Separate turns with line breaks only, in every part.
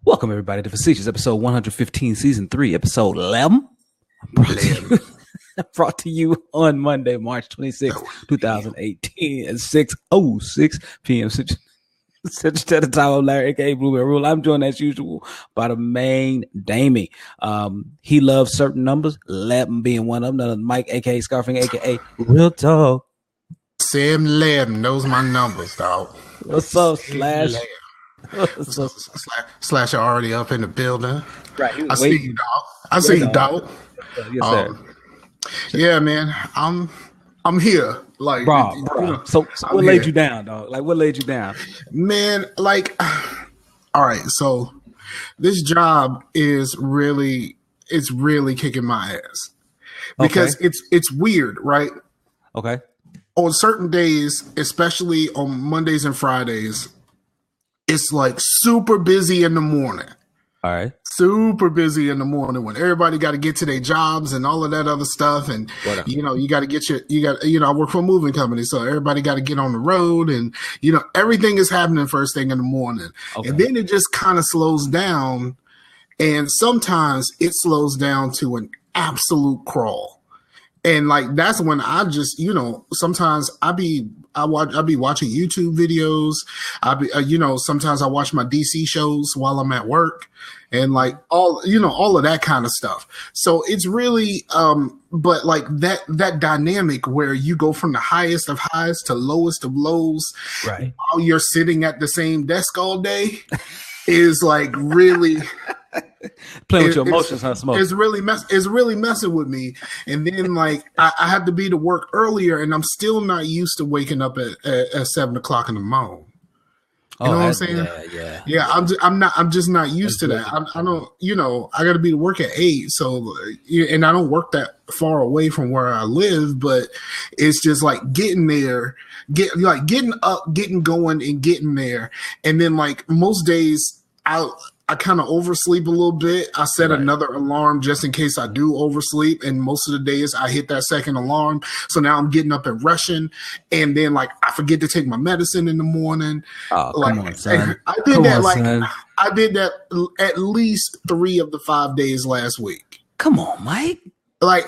Welcome, everybody, to Facetious, episode 115, season 3, episode 11. Brought to you on Monday, March 26, 2018 at 6:06 p.m. Central Time. I'm Larry, aka Bluemanrule. I'm joined as usual by the main Damie. He loves certain numbers, 11 being one of them. Mike, aka Scarfinger, aka Real Talk.
Sam 11 knows my numbers, dog.
What's up, Slash?
Slash are already up in the building.
Right,
I see you, dog. I see you, dog.
Yes, sir.
Yeah, man. I'm here. Like,
bro.
You know,
so what laid you down, dog? Like, what laid you down?
Man, like, all right. So this job is really kicking my ass because it's weird, right?
Okay.
On certain days, especially on Mondays and Fridays, it's like super busy in the morning.
All right.
Super busy in the morning when everybody got to get to their jobs and all of that other stuff. And, you got to get I work for a moving company. So everybody got to get on the road and, everything is happening first thing in the morning. Okay. And then it just kind of slows down. And sometimes it slows down to an absolute crawl. And like, that's when I just, sometimes I'll be watching YouTube videos. Sometimes I watch my DC shows while I'm at work and like all of that kind of stuff. So it's really, but like that dynamic where you go from the highest of highs to lowest of lows,
right,
while you're sitting at the same desk all day is like really
playing with your emotions, huh? Smoke.
It's really messing with me. And then like I have to be to work earlier, and I'm still not used to waking up at 7 o'clock in the morning. You know what I'm saying? Yeah. I'm just not used to that. I don't. I got to be to work at 8. So, and I don't work that far away from where I live, but it's just like getting there, getting up, getting going, and getting there. And then like most days, I kind of oversleep a little bit. I set another alarm just in case I do oversleep. And most of the days I hit that second alarm. So now I'm getting up and rushing. And then like I forget to take my medicine in the morning.
Oh,
like,
come on, son.
I did that at least 3 of the 5 days last week.
Come on, Mike.
Like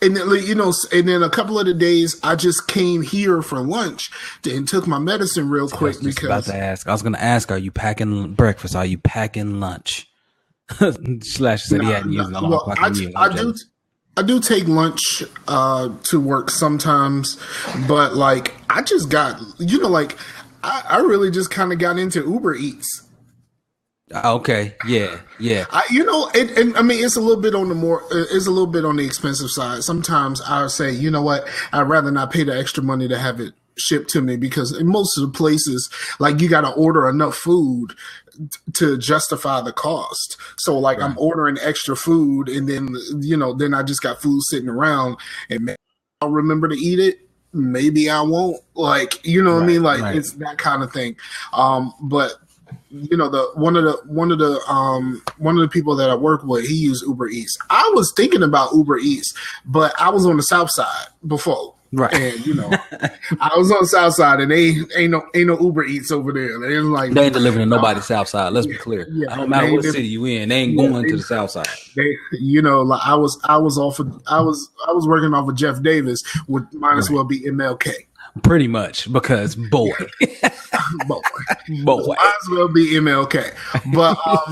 and then a couple of the days I just came here for lunch and took my medicine real quick because
I was going to ask, are you packing breakfast? Are you packing lunch? Slash said he hadn't used a long
I do take lunch to work sometimes, but like I just got I really just kind of got into Uber Eats.
Okay. Yeah.
And I mean, it's a little bit on the expensive side. Sometimes I say, you know what, I'd rather not pay the extra money to have it shipped to me, because in most of the places, like you got to order enough food to justify the cost. So like I'm ordering extra food, and then, then I just got food sitting around, and maybe I'll remember to eat it. Maybe I won't, what I mean? Like it's that kind of thing. But one of the people that I work with, he used Uber Eats. I was thinking about Uber Eats, but I was on the South Side before.
Right.
And I was on the South Side, and they ain't no Uber Eats over there. They
ain't delivering to nobody's South Side. Let's be clear. Yeah, I don't matter what city you in. They ain't going to the South Side.
Like I was working off of Jeff Davis, would might as well be MLK.
Pretty much, because boy.
Might as well be MLK. But I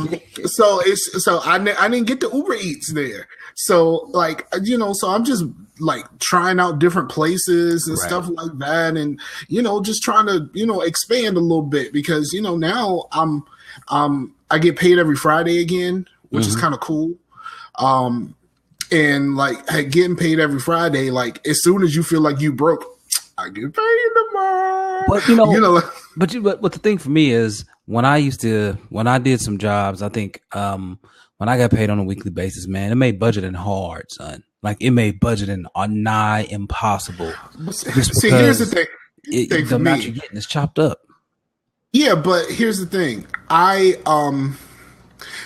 didn't get the Uber Eats there. So like, so I'm just like trying out different places and stuff like that, and just trying to expand a little bit, because now I get paid every Friday again, which is kind of cool. And like getting paid every Friday, like as soon as you feel like you broke, I get paid tomorrow.
But the thing for me is, when I did some jobs, I think when I got paid on a weekly basis, man, it made budgeting hard, son. Like it made budgeting nigh impossible.
See, here's the thing.
The amount you're getting is chopped up.
Yeah, but here's the thing.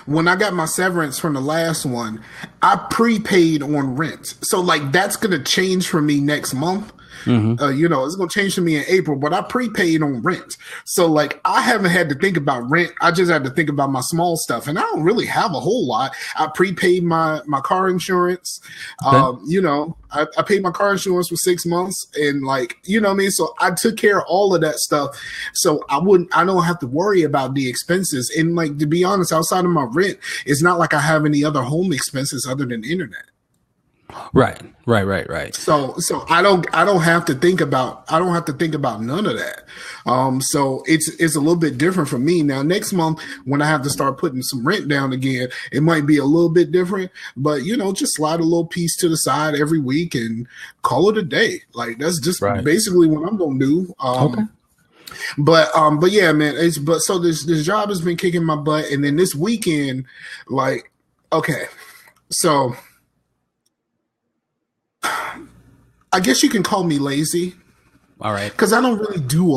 When I got my severance from the last one, I prepaid on rent. So like that's gonna change for me next month. You know, it's going to change for me in April, but I prepaid on rent. So like, I haven't had to think about rent. I just had to think about my small stuff, and I don't really have a whole lot. I prepaid my car insurance. Okay. You know, I paid my car insurance for 6 months, and like, you know what I mean? So I took care of all of that stuff. So I don't have to worry about the expenses. And like, to be honest, outside of my rent, it's not like I have any other home expenses other than internet.
Right.
So I don't have to think about none of that. So it's a little bit different for me now. Next month, when I have to start putting some rent down again, it might be a little bit different. But you know, just slide a little piece to the side every week and call it a day. Like that's just basically what I'm gonna do. Okay. But yeah, man. So this job has been kicking my butt, and then this weekend, like, okay, so. I guess you can call me lazy.
All right.
Because I don't really do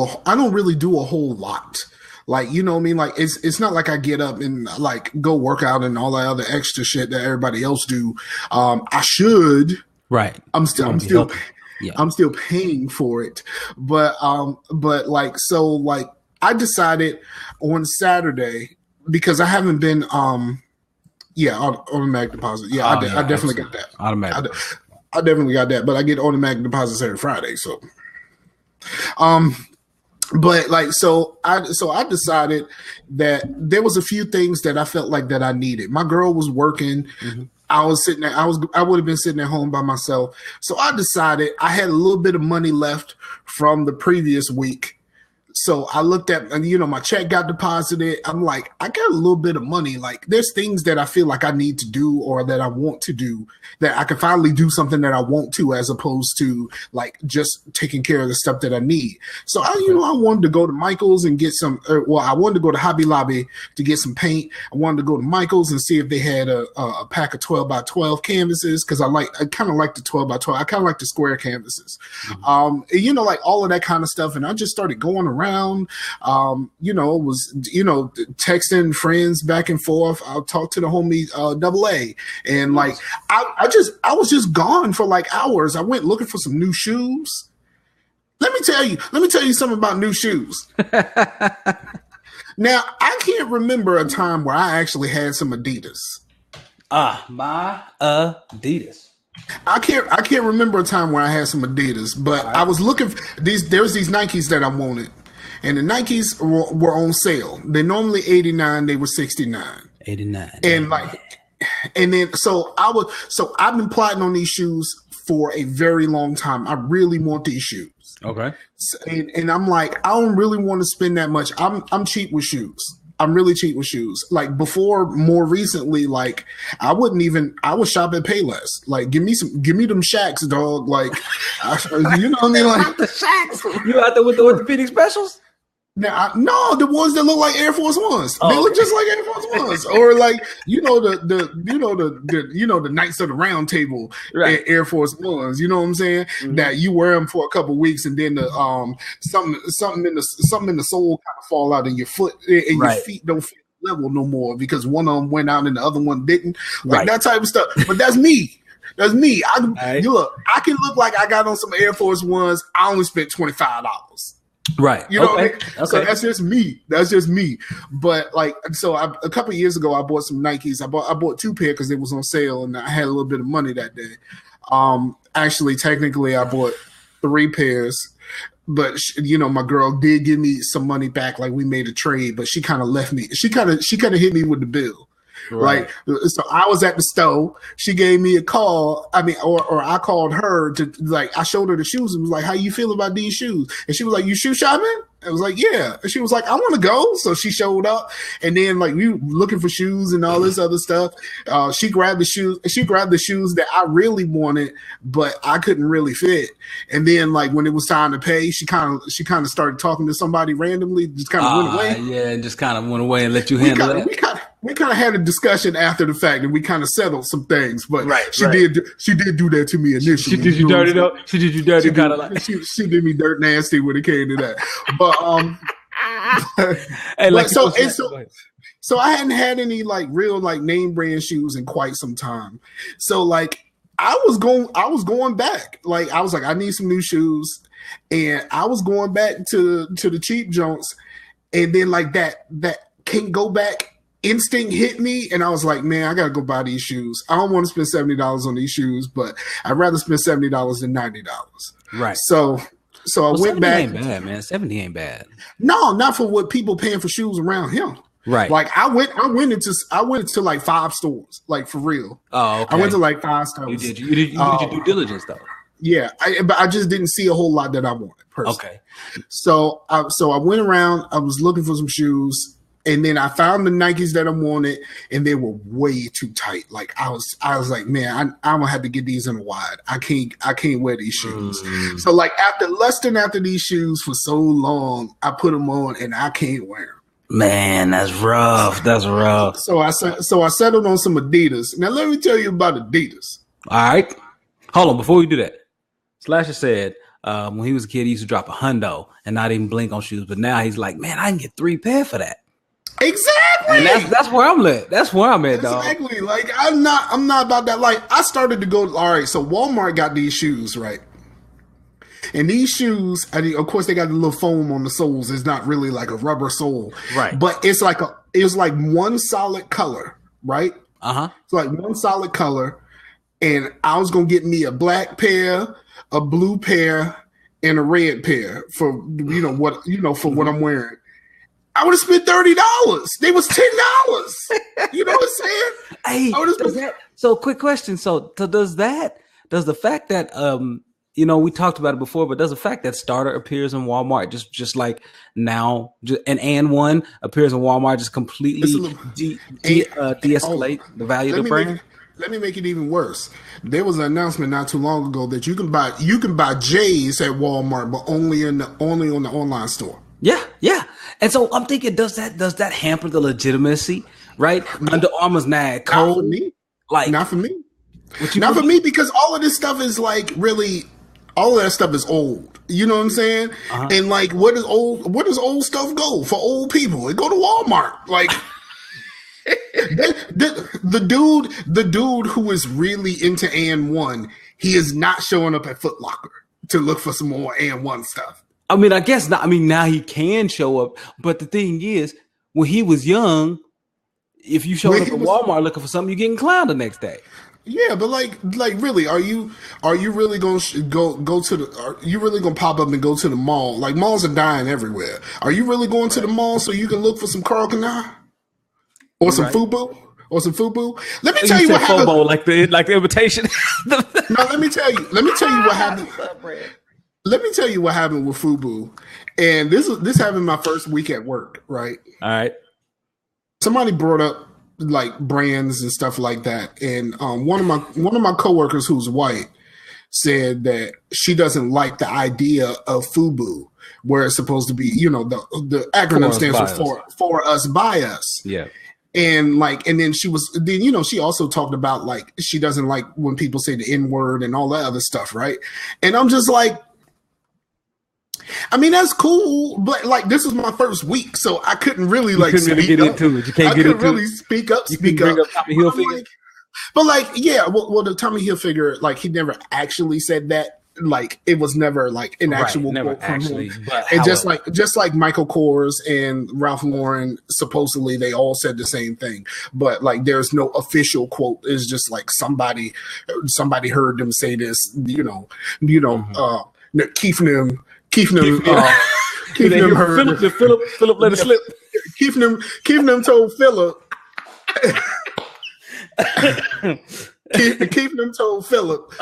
a whole lot. Like, you know what I mean? Like, it's not like I get up and like go work out and all that other extra shit that everybody else do. I should. Right. I'm still paying for it. But like, so like I decided on Saturday, because I haven't been automatic deposit. Yeah, I definitely got that. Automatic. I definitely got that, but I get automatic deposits every Friday. So, but like, so I decided that there was a few things that I felt like that I needed. My girl was working. Mm-hmm. I was sitting there. I would have been sitting at home by myself. So I decided I had a little bit of money left from the previous week. So I looked at, and you know, my check got deposited. I'm like, I got a little bit of money. Like, there's things that I feel like I need to do or that I want to do, that I can finally do something that I want to, as opposed to like just taking care of the stuff that I need. So I wanted to go to Michael's and get some. I wanted to go to Hobby Lobby to get some paint. I wanted to go to Michael's and see if they had a pack of 12x12 canvases, because I kind of like the 12x12. I kind of like the square canvases. Mm-hmm. You know, like all of that kind of stuff. And I just started going around. Was texting friends back and forth. I'll talk to the homie AA, and like I was just gone for like hours. I went looking for some new shoes. Let me tell you something about new shoes. Now, I can't remember a time where I actually had some Adidas.
My Adidas.
I can't remember a time where I had some Adidas, but I was looking for these. There was these Nikes that I wanted. And the Nikes were on sale. They're normally $89. They were $69. $89. And like, and then so I've been plotting on these shoes for a very long time. I really want these shoes. Okay. And I'm like, I don't really want to spend that much. I'm cheap with shoes. I'm really cheap with shoes. Like before, more recently, like I would shop at Payless. Like give me them Shacks, dog. Like, you know what I mean? Like
the Shacks. You out there with the orthopedic specials?
Now, no, the ones that look like Air Force Ones. They look just like Air Force Ones, or like the Knights of the Round Table Air Force Ones. You know what I'm saying? Mm-hmm. That you wear them for a couple of weeks, and then the something in the sole kind of fall out, and your foot and your feet don't feel level no more because one of them went out and the other one didn't. Like that type of stuff. But that's me. That's me. I can look like I got on some Air Force Ones. I only spent $25.
Right.
You know what I mean? Okay. So that's just me. But like, so a couple of years ago, I bought some Nikes. I bought 2 pair because it was on sale and I had a little bit of money that day. Actually, technically, I bought 3 pairs. But my girl did give me some money back. Like we made a trade, but she kind of left me. She kind of hit me with the bill. Right. So I was at the store. She gave me a call. I mean, or I called her to I showed her the shoes and was like, "How you feel about these shoes?" And she was like, "You shoe shopping?" I was like, "Yeah." And she was like, "I want to go." So she showed up, and then like we were looking for shoes and all this other stuff. She grabbed the shoes. She grabbed the shoes that I really wanted, but I couldn't really fit. And then like when it was time to pay, she kind of started talking to somebody randomly. Just kind of went away.
Yeah, and just kind of went away and let you handle it.
We kind of had a discussion after the fact, and we kind of settled some things. But she did do that to me initially.
She did you dirty though. She did you dirty kind of like.
She did me dirt nasty when it came to that. But so I hadn't had any like real like name brand shoes in quite some time. So like I was going back. Like I was like, I need some new shoes, and I was going back to the cheap joints, and then like that can't go back instinct hit me, and I was like, man, I gotta go buy these shoes. I don't want to spend $70 on these shoes, but I'd rather spend $70 than $90.
Right.
So I went back.
Ain't bad, man. 70 ain't bad.
No, not for what people paying for shoes around him.
Right.
Like I went into like 5 stores, like for real.
Oh, okay.
I went to like 5 stores.
You did your due diligence though.
Yeah, but I just didn't see a whole lot that I wanted personally.
Okay.
So I went around. I was looking for some shoes, and then I found the Nikes that I wanted, and they were way too tight. Like I was like, man, I'm gonna have to get these in a wide. I can't wear these shoes. So like after these shoes for so long, I put them on, and I can't wear them.
Man, that's rough. That's rough.
So I settled on some Adidas. Now let me tell you about Adidas.
All right. Hold on, before we do that. Slasher said when he was a kid, he used to drop $100 and not even blink on shoes. But now he's like, man, I can get 3 pair for that.
Exactly.
And that's where I'm at. That's where I'm at, dog.
Exactly. Like I'm not about that. Like I started to go. All right. So Walmart got these shoes, right? And these shoes, I mean, of course, they got the little foam on the soles. It's not really like a rubber sole,
right?
But it's like one solid color, right? It's like one solid color. And I was gonna get me a black pair, a blue pair, and a red pair for what I'm wearing. I would have spent $30. They was $10. You know what I'm saying?
Hey, so quick question. So does the fact that we talked about it before, but does the fact that Starter appears in Walmart just like now, and one appears in Walmart just completely de-escalate the value of the brand?
Let me make it even worse. There was an announcement not too long ago that you can buy J's at Walmart, but only on the online store.
Yeah. And so I'm thinking, does that hamper the legitimacy? Right? Under Armour's not cold.
Not for me.
Like
not for me. Not for me, because all of this stuff is like really. All of that stuff is old. You know what I'm saying? And like, where does old stuff go for old people? It go to Walmart. Like the dude who is really into AN1, he is not showing up at Foot Locker to look for some more AN1 stuff.
I mean, I guess not. I mean, now he can show up, but the thing is, when he was young, if you showed up at Walmart looking for something, you're getting clowned the next day.
Yeah, but like really, are you really gonna are you really gonna pop up and go to the mall? Like malls are dying everywhere. Are you really going to the mall so you can look for some Karl Kani or some Fubu or some Fubu? Let me tell you what happened.
Fobo, like the invitation.
No, let me tell you what happened. Let me tell you what happened with Fubu, and this happened my first week at work. Right.
All right.
Somebody brought up like brands and stuff like that, and one of my coworkers who's white said that she doesn't like the idea of FUBU, where it's supposed to be, the acronym stands for us by us.
Yeah.
And then she also talked about like she doesn't like when people say the N-word and all that other stuff, right? And I'm just like, I mean, that's cool, but like this is my first week, so I couldn't really
get into it. You can't get into
really it. Speak up.
Tommy Hilfiger.
But like, yeah, well, the Tommy Hilfiger, like he never actually said that. Like it was never like an actual quote from him. And just like Michael Kors and Ralph Lauren, supposedly they all said the same thing. But like there's no official quote. It's just like somebody heard them say this, Keefnum heard
Philip let it slip.
Keefnum told Philip. Keefnum told Philip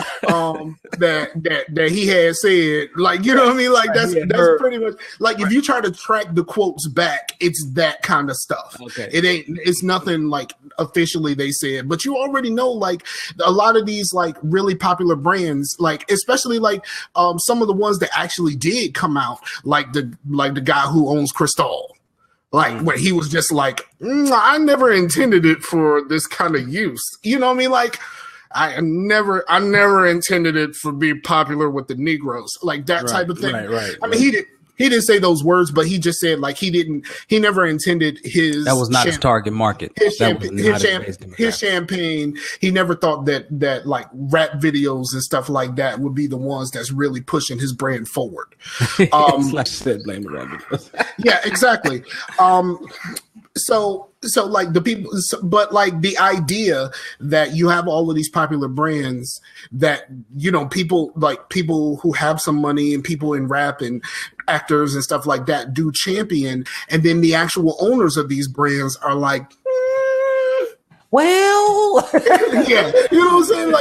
that he had said, like, you know what I mean? Like that's pretty much like if you try to track the quotes back, it's that kind of stuff.
Okay.
It's nothing like officially they said, but you already know like a lot of these like really popular brands, like especially like some of the ones that actually did come out, like the guy who owns Cristal. Like where he was just like, I never intended it for this kind of use. You know what I mean? Like I never intended it for be popular with the Negroes, like that type of thing.
Right.
I mean, he didn't say those words, but he just said like he never intended his.
That was not his target market.
His champagne. He never thought that like rap videos and stuff like that would be the ones that's really pushing his brand forward.
Like I said, blame the rap videos.
Yeah, exactly. So like the people, but like the idea that you have all of these popular brands that, you know, people who have some money and people in rap and actors and stuff like that do champion. And then the actual owners of these brands are like,
well,
yeah, you know what I'm saying?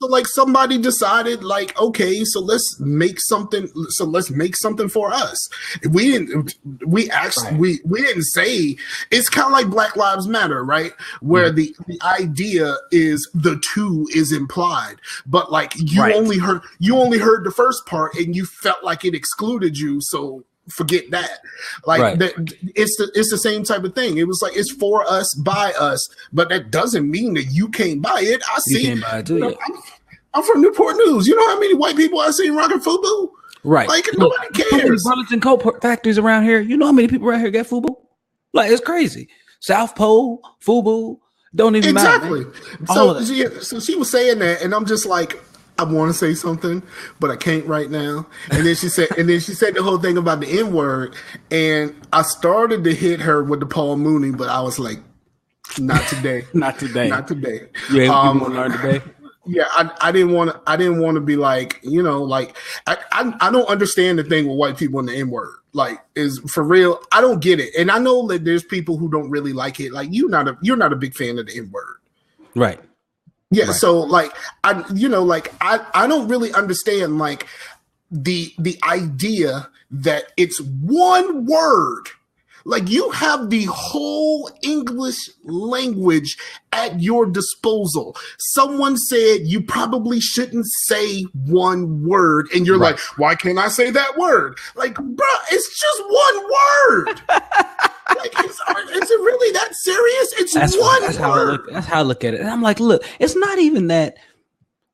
Like somebody decided, like, okay, so let's make something. So let's make something for us. We didn't say. It's kind of like Black Lives Matter, right? Where the idea is the two is implied, but like you only heard the first part and you felt like it excluded you. So forget that. Like it's the same type of thing. It was like it's for us, by us, but that doesn't mean that you can't buy it. I see. You can't buy it too, yeah. I'm from Newport News. You know how many white people I seen rocking FUBU?
Right.
Like nobody cares.
Burlington Coat factories around here. You know how many people around here get FUBU? Like it's crazy. South Pole, FUBU, don't even matter.
Exactly. So she was saying that, and I'm just like, I want to say something, but I can't right now. And then she said the whole thing about the N-word, and I started to hit her with the Paul Mooney, but I was like, not today.
Not today.
Not today.
You want to learn today?
Yeah, I didn't want to be like, you know, like I don't understand the thing with white people in the N-word. Like, is for real. I don't get it, and I know that there's people who don't really like it. Like you're not a big fan of the N-word,
right?
Yeah, right. So like I don't really understand like the idea that it's one word. Like you have the whole English language at your disposal. Someone said you probably shouldn't say one word, and you're like, why can't I say that word? Like, bro, it's just one word. Like, is it really that serious? It's one word.
That's how I look at it. And I'm like, look, it's not even that.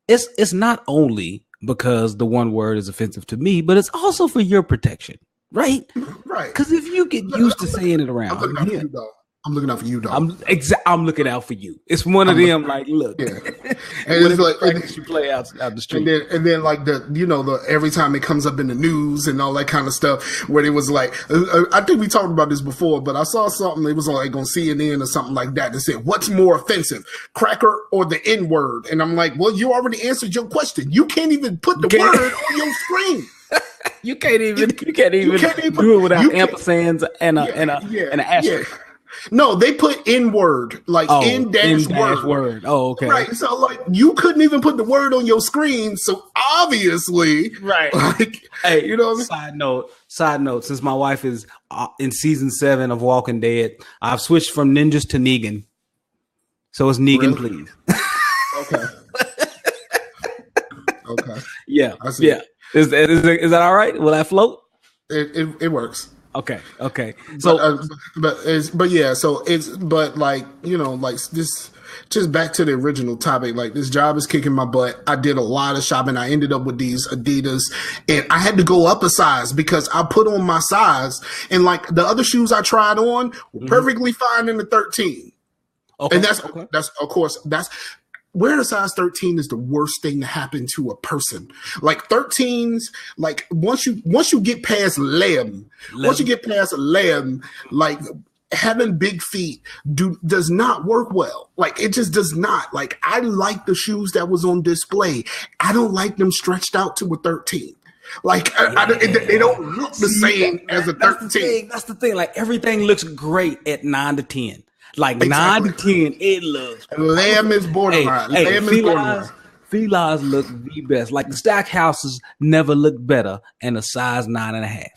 It's not only because the one word is offensive to me, but it's also for your protection. Right. Because if you get used to saying it around,
I'm looking out for you, dog.
I'm looking out for you. It's one of them. Like, look,
yeah. And it's like
you play out the street,
and then like the every time it comes up in the news and all that kind of stuff, where it was like, I think we talked about this before, but I saw something. It was like on CNN or something like that. That said, "What's more offensive, cracker or the N-word?" And I'm like, well, you already answered your question. You can't even put the word on your screen.
You can't even do it without ampersands and an asterisk.
Yeah. No, they put N-word, like N-word.
Oh, okay.
Right. So like you couldn't even put the word on your screen. So obviously, like,
hey,
you know what I mean?
Side note, since my wife is in season 7 of Walking Dead, I've switched from ninjas to Negan. So it's Negan, please.
Okay. Okay.
Yeah. Yeah. Is that all right? Will that float?
It works.
Okay. So,
but like, you know, like this, just back to the original topic, like this job is kicking my butt. I did a lot of shopping. I ended up with these Adidas, and I had to go up a size because I put on my size, and like the other shoes I tried on were perfectly fine in the 13. Okay. And that's of course, wearing a size 13 is the worst thing to happen to a person. Like 13s, like once you get past lamb, like having big feet does not work well. Like it just does not. Like I like the shoes that was on display. I don't like them stretched out to a 13. Like they don't look the same as a 13.
That's the thing. Like everything looks great at 9 to 10. Like 9 to 10, it looks.
Lamb is borderline. Lamb is borderline.
Felines look the best. Like the Stackhouses never look better in a size 9.5.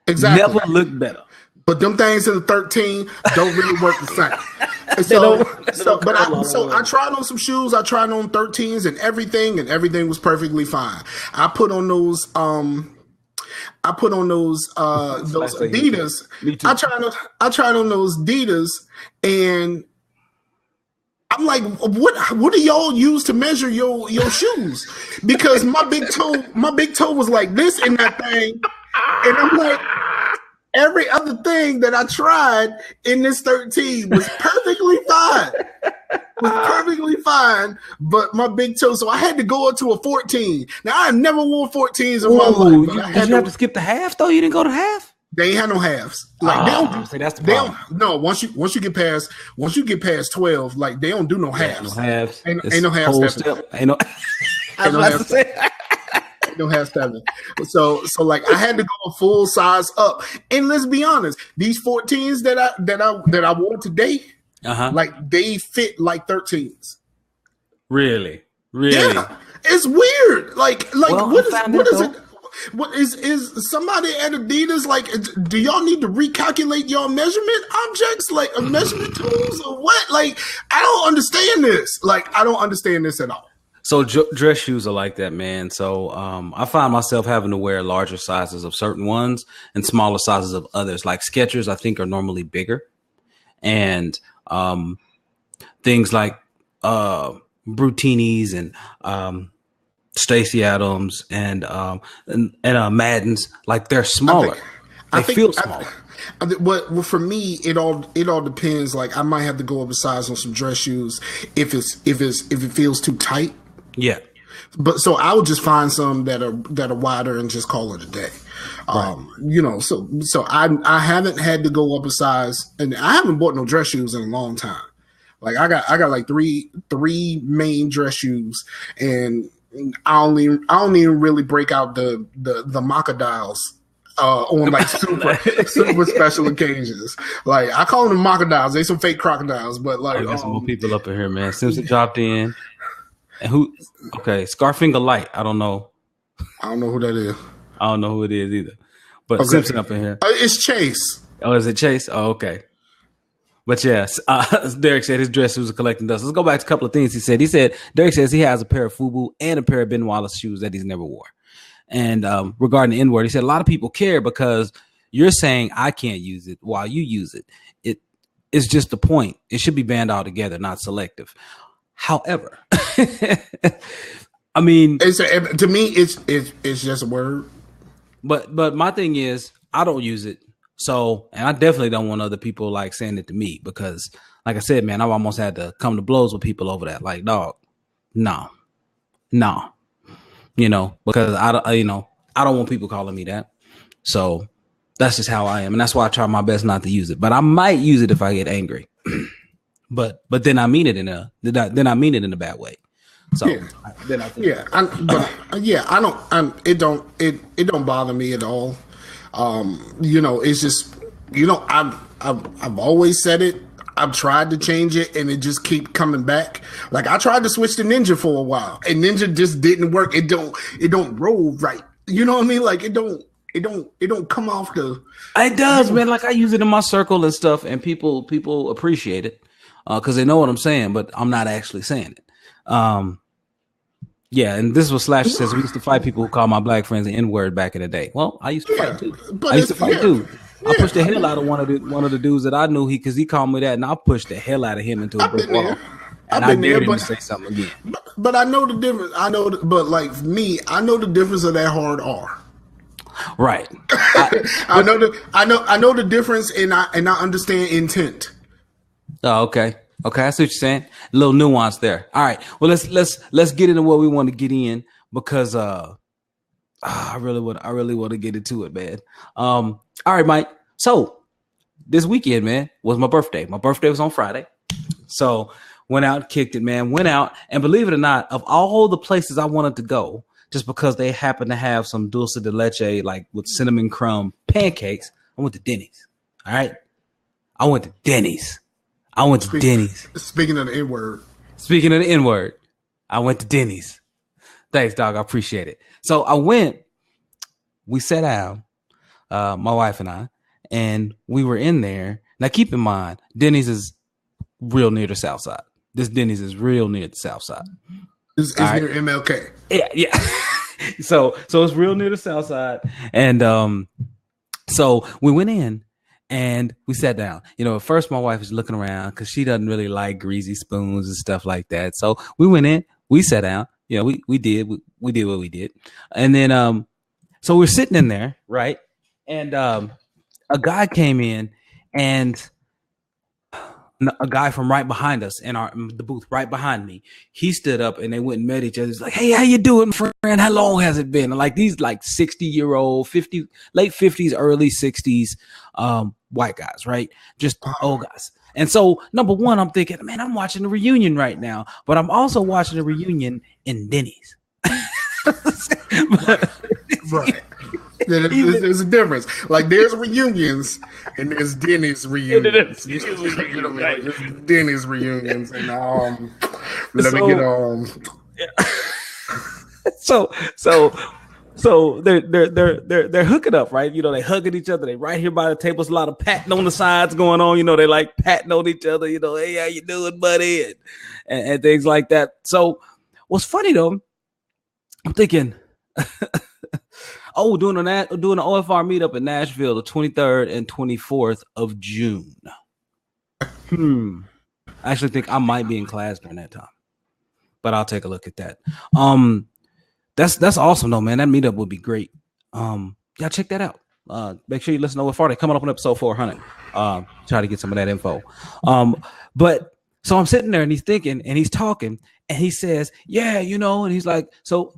Exactly.
Never look better.
But them things in the 13 don't really work the same. So I tried on some shoes. I tried on 13s and everything was perfectly fine. I put on those Adidas. I tried on those Adidas, and I'm like, what do y'all use to measure your shoes? Because my big toe was like this in that thing, and I'm like, every other thing that I tried in this 13 was perfectly fine. But my big toe, so I had to go up to a 14. Now I never wore 14s in my life.
Did you have to skip the half though? You didn't go to half?
They ain't had no halves. Like they don't.
See, that's the problem.
No, once you get past 12, like they don't do no halves.
No halves.
Ain't no halves.
Ain't no.
Ain't no halves. Ain't no half stepping. So like I had to go a full size up. And let's be honest, these 14s that I wore today, like they fit like 13s.
Really?
Yeah, it's weird. Like what is it? What is somebody at Adidas like? Do y'all need to recalculate your measurement objects, like measurement tools, or what? Like, I don't understand this. Like, I don't understand this at all.
So dress shoes are like that, man. So I find myself having to wear larger sizes of certain ones and smaller sizes of others. Like Skechers, I think, are normally bigger, and things like Brutinis and Stacey Adams and Madden's, like they're smaller. They feel smaller.
Well, for me, it all depends. Like I might have to go up a size on some dress shoes if it feels too tight.
Yeah.
But so I would just find some that are wider and just call it a day. Right. So I haven't had to go up a size, and I haven't bought no dress shoes in a long time. Like I got like three main dress shoes, and I don't even really break out the crocodiles on like super special occasions. Like I call them crocodiles. They some fake crocodiles, but like
I got some more people up in here, man. Simpson dropped in, and who? Okay, Scarfinger Light. I don't know who that is. I don't know who it is either. But okay. Simpson up in here.
It's Chase.
Oh, is it Chase? Oh, okay. But yes, Derek said his dress shoes are collecting dust. Let's go back to a couple of things he said. Derek says he has a pair of FUBU and a pair of Ben Wallace shoes that he's never wore. And regarding the N-word, he said a lot of people care because you're saying I can't use it while you use it. It's just the point. It should be banned altogether, not selective. However, I mean,
to me, it's just a word.
But my thing is, I don't use it. So, and I definitely don't want other people like saying it to me because, like I said, man, I've almost had to come to blows with people over that. Like, dog, no, because I don't want people calling me that. So that's just how I am, and that's why I try my best not to use it. But I might use it if I get angry. but then I mean it in a bad way. So
it don't bother me at all. It's just, I've always said it. I've tried to change it and it just keep coming back. Like I tried to switch to Ninja for a while and Ninja just didn't work. It don't roll right. You know what I mean? Like it don't come off the.
It does, man. Like I use it in my circle and stuff and people appreciate it because they know what I'm saying, but I'm not actually saying it. Yeah, and this is what Slash says. We used to fight people who call my black friends the N-word back in the day. Well, I used to fight too. I pushed the hell out of one of the dudes that I knew because he called me that, and I pushed the hell out of him into a brick wall. And I dared him to say something again.
But I know the difference. But like me, I know the difference of that hard R.
Right.
I know the difference, and I understand intent.
Oh, okay. Okay, I see what you're saying. A little nuance there. All right. Well, let's get into what we want to get in because I really want to get into it, man. All right, Mike. So this weekend, man, was my birthday. My birthday was on Friday. So went out, kicked it, man. Went out, and believe it or not, of all the places I wanted to go, just because they happen to have some dulce de leche, like with cinnamon crumb pancakes, I went to Denny's. All right. I went to Denny's. Speaking of the N-word, I went to Denny's. Thanks, dog. I appreciate it. So I went, we sat down, my wife and I, and we were in there. Now keep in mind, Denny's is real near the South Side. This Denny's is real near the South Side.
It's near MLK.
Yeah. So it's real near the South Side. And so we went in And we sat down. At first my wife was looking around because she doesn't really like greasy spoons and stuff like that. So we went in, we sat down. We did what we did. And then so we're sitting in there, right? And a guy came in, and a guy from right behind us in the booth right behind me, he stood up and they went and met each other. He's like, "Hey, how you doing, friend? How long has it been?" And like these 60-year-old, late 50s, early 60s white guys, right? Just old guys. And so number one, I'm thinking, man, I'm watching a reunion right now, but I'm also watching a reunion in Denny's.
Right. There's a difference. Like there's reunions and there's Denny's reunions. There's Denny's reunions, and let me get on.
So they're hooking up, right? They hugging each other. They right here by the table. There's a lot of patting on the sides going on. They like patting on each other. Hey, how you doing, buddy? And things like that. So what's funny though, I'm thinking, doing an OFR meetup in Nashville, the 23rd and 24th of June. I actually think I might be in class during that time, but I'll take a look at that. That's awesome though, man. That meetup would be great. Yeah, check that out. Make sure you listen to OFR. They're coming up on episode 400. Try to get some of that info. But so I'm sitting there and he's thinking and he's talking and he says, yeah, and he's like, so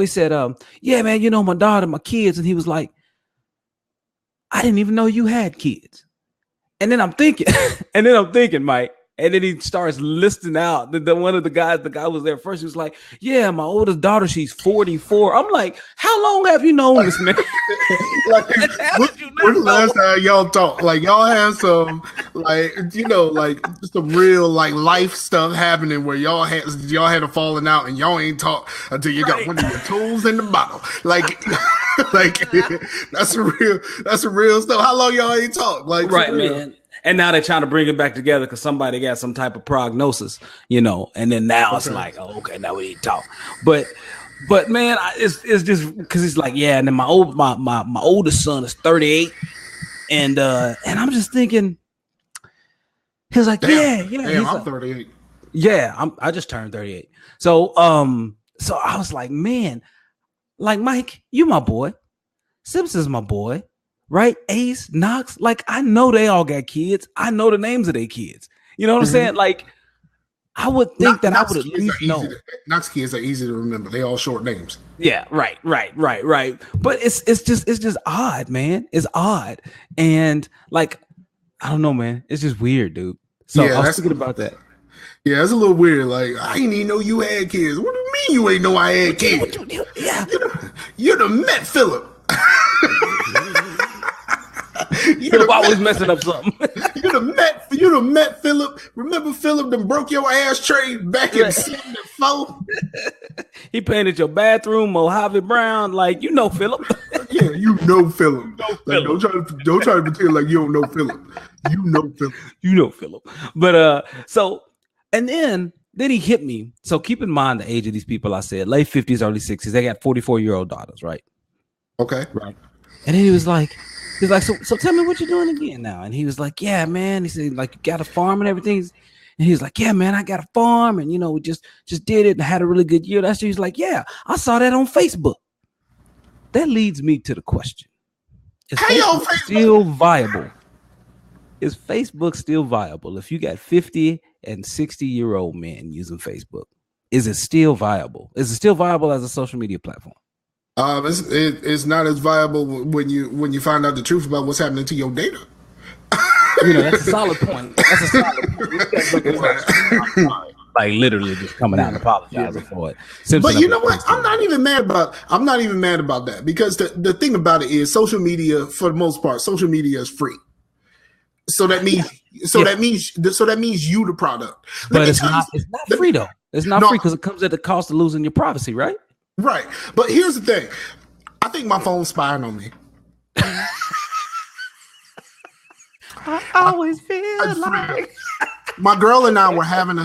he said, yeah, man, my daughter, my kids. And he was like, I didn't even know you had kids. And then I'm thinking, Mike, and then he starts listing out one of the guy was there first. He was like, yeah, my oldest daughter, she's 44. I'm like, how long have you known this man?
When's the last time y'all talked? Like y'all had some, some real life stuff happening where y'all had a falling out and y'all ain't talk until you got one of your toes in the bottle. That's a real stuff. How long y'all ain't talk?
Right, man. And now they're trying to bring it back together because somebody got some type of prognosis, and then now it's like, oh, okay, now we need to talk. But man, it's just because it's like, yeah. And then my oldest son is 38, and I'm just thinking, he's like, yeah.
Damn, I'm 38.
Yeah, I just turned 38. So I was like, man, like Mike, you my boy, Simpson's my boy. Right? Ace, Knox, I know they all got kids. I know the names of their kids. You know what I'm saying? Like, I would think that I would at least know.
Knox kids are easy to remember. They all short names.
Yeah, right. But it's just odd, man. It's odd. And I don't know, man. It's just weird, dude. So I was thinking about that.
Yeah, it's a little weird. Like, I didn't even know you had kids. What do you mean you ain't know I had kids?
Yeah.
You'd have met Philip.
You'd have always messing up something.
You'd have met Philip. Remember Philip that broke your ashtray back in '74?
He painted your bathroom Mojave brown, Philip.
Yeah, Philip. Don't try to pretend like you don't know Philip. You know Philip.
But and then he hit me. So keep in mind the age of these people. I said late 50s, early 60s. They got 44-year-old daughters, right?
Okay.
Right. And then he was like, so tell me what you're doing again now. And he was like, yeah, man. He said, you got a farm and everything. And he was like, yeah, man, I got a farm. And, we just did it and had a really good year. That's he's like, yeah, I saw that on Facebook. That leads me to the question. Is Facebook still viable? Is Facebook still viable if you got 50 and 60-year-old men using Facebook? Is it still viable? Is it still viable as a social media platform?
It's not as viable when you find out the truth about what's happening to your data.
That's a solid point. Literally just coming out and apologizing for it. Simpson,
but you know what? I'm not even mad about that because the thing about it is social media, for the most part, social media is free. So that means that means you the product.
But it's not free though. It's not free because it comes at the cost of losing your privacy, right?
Right. But here's the thing. I think my phone's spying on me.
I always feel like
my girl and I were having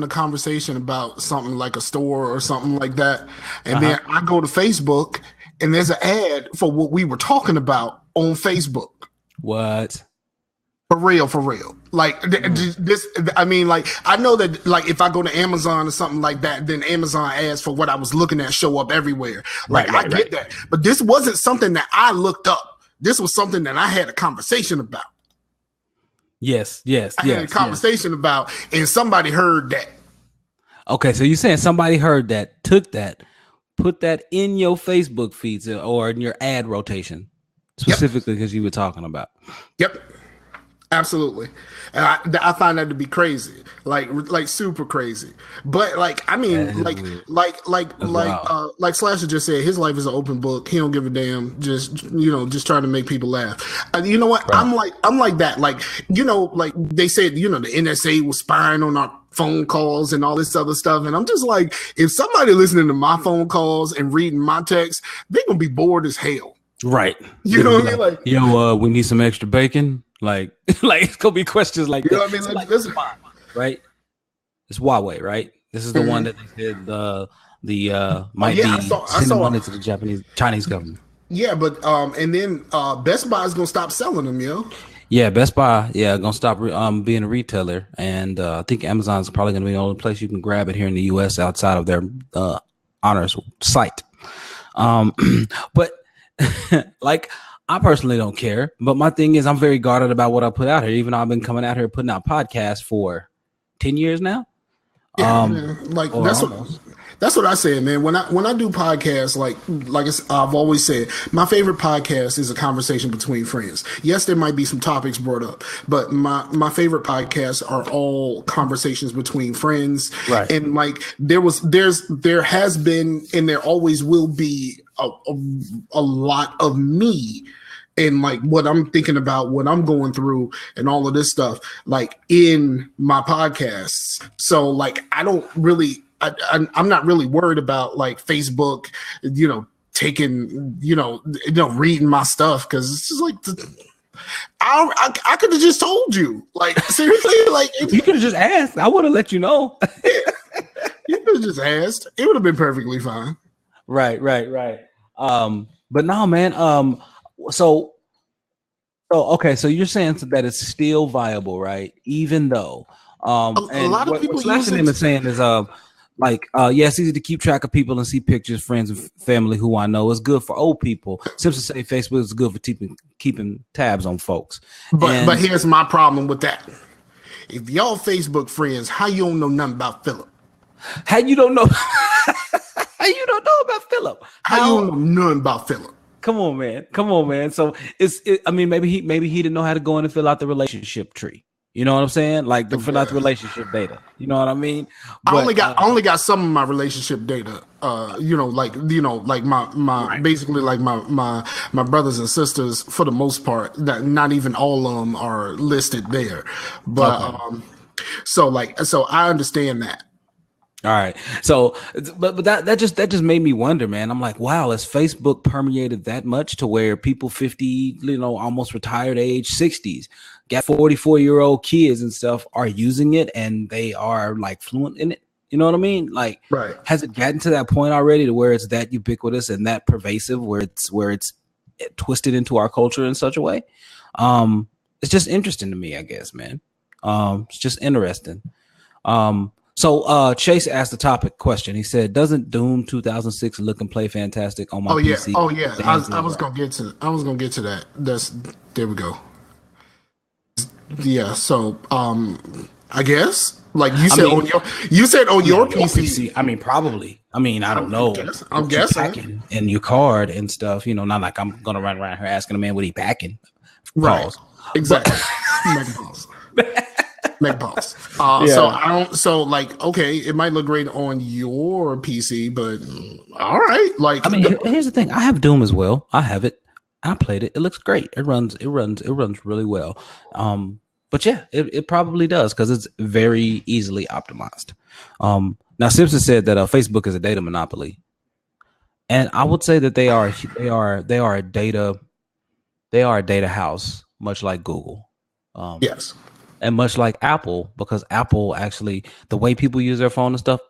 a conversation about something like a store or something like that. And then I go to Facebook and there's an ad for what we were talking about on Facebook.
What?
For real. Like this, I mean, like I know that, like if I go to Amazon or something like that, then Amazon ads for what I was looking at show up everywhere. Like I get that, but this wasn't something that I looked up. This was something that I had a conversation about.
Yes.
I had a conversation about, and somebody heard that.
Okay, so you're saying somebody heard that, took that, put that in your Facebook feeds or in your ad rotation, specifically because you were talking about.
Yep. Absolutely. And I find that to be crazy, like super crazy. But like, I mean, like Slasher just said, his life is an open book. He don't give a damn. Just trying to make people laugh. You know what? Right. I'm like that. Like, like they said, the NSA was spying on our phone calls and all this other stuff. And I'm just like, if somebody listening to my phone calls and reading my texts, they're gonna be bored as hell.
Right.
You know what I mean? Like,
yo, we need some extra bacon. Like it's gonna be questions like that.
You know what I mean? Like this,
right? It's Huawei, right? This is the one that they said might be sending money to the Chinese government.
Yeah, but and then Best Buy is gonna stop selling them, yo.
Yeah, Best Buy, gonna stop being a retailer, and I think Amazon's probably gonna be the only place you can grab it here in the U.S. outside of their honors site. But like. I personally don't care, but my thing is I'm very guarded about what I put out here, even though I've been coming out here putting out podcasts for 10 years now.
Yeah, like that's what I said, man. When I do podcasts, like I've always said, my favorite podcast is a conversation between friends. Yes, there might be some topics brought up, but my favorite podcasts are all conversations between friends. Right. And like there has been, and there always will be a lot of me. And like what I'm thinking about, what I'm going through and all of this stuff, like in my podcasts. So like, I don't really, I'm not really worried about like Facebook, taking, reading my stuff. Cause it's just like, I could have just told you, like, seriously, like
you could have just asked. I would have let you know.
You could have just asked. It would have been perfectly fine.
Right. But no, man. So okay, so you're saying that it's still viable, right? Even though
a lot of people
is saying is it's easy to keep track of people and see pictures, friends, and family who I know. It's good for old people. Simpson say Facebook is good for keeping tabs on folks.
But here's my problem with that. If y'all Facebook friends, how you don't know nothing about Philip?
How you don't know? How you don't know about Philip?
How you don't know nothing about Philip?
Come on, man. So maybe he didn't know how to go in and fill out the relationship tree. You know what I'm saying? Like to fill out the relationship data. You know what I mean? But,
I only got some of my relationship data. Like my basically like my brothers and sisters for the most part. That not even all of them are listed there. But so I understand that.
All right. So, but that just made me wonder, man. I'm like, wow, has Facebook permeated that much to where people 50, almost retired age 60s, got 44-year-old kids and stuff are using it and they are like fluent in it. You know what I mean? Like,
right.
Has it gotten to that point already to where it's that ubiquitous and that pervasive where it's twisted into our culture in such a way? It's just interesting to me, I guess, man. It's just interesting. So Chase asked the topic question. He said, "Doesn't Doom 2006 look and play fantastic on my PC?"
Oh yeah. I was gonna get to that. There we go. Yeah. So I guess like you said on your PC.
I mean, probably. I mean, I don't know.
I'm guessing.
And your card and stuff. Not like I'm gonna run around here asking a man what he packing.
Right. Pause. Exactly. Make pause. Okay, it might look great on your PC, but all right. Like,
I mean, here's the thing. I have Doom as well. I have it. I played it. It looks great. It runs really well. But yeah, it probably does because it's very easily optimized. Now Simpson said that Facebook is a data monopoly, and I would say that they are a data house, much like Google.
Yes.
And much like Apple, because Apple actually, the way people use their phone and stuff,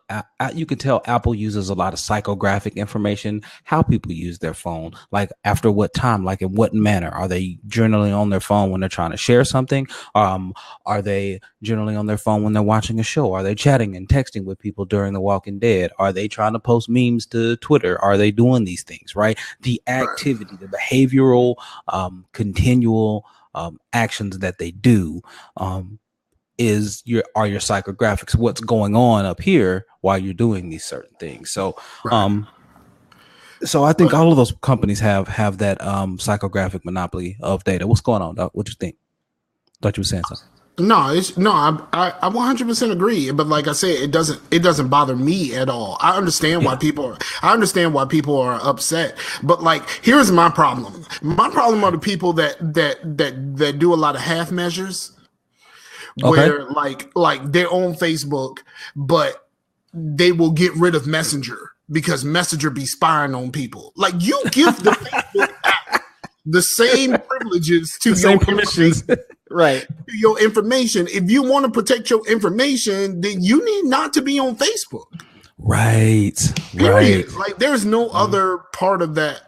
you can tell Apple uses a lot of psychographic information, how people use their phone, like after what time, like in what manner. Are they generally on their phone when they're trying to share something? Are they generally on their phone when they're watching a show? Are they chatting and texting with people during The Walking Dead? Are they trying to post memes to Twitter? Are they doing these things, right? The activity, the behavioral, continual actions that they do is your psychographics, what's going on up here while you're doing these certain things. So so I think all of those companies have that psychographic monopoly of data. What's going on, Doc? What you think? Thought you were saying something.
I 100% agree. But like I said, it doesn't bother me at all. I understand why people are upset. But like, here's my problem. My problem are the people that do a lot of half measures, where like they're on Facebook, but they will get rid of Messenger because Messenger be spying on people. Like, you give the Facebook app the same privileges to your permissions.
Right.
Your information. If you want to protect your information, then you need not to be on Facebook.
Right.
Period. Right. Like, there's no other part of that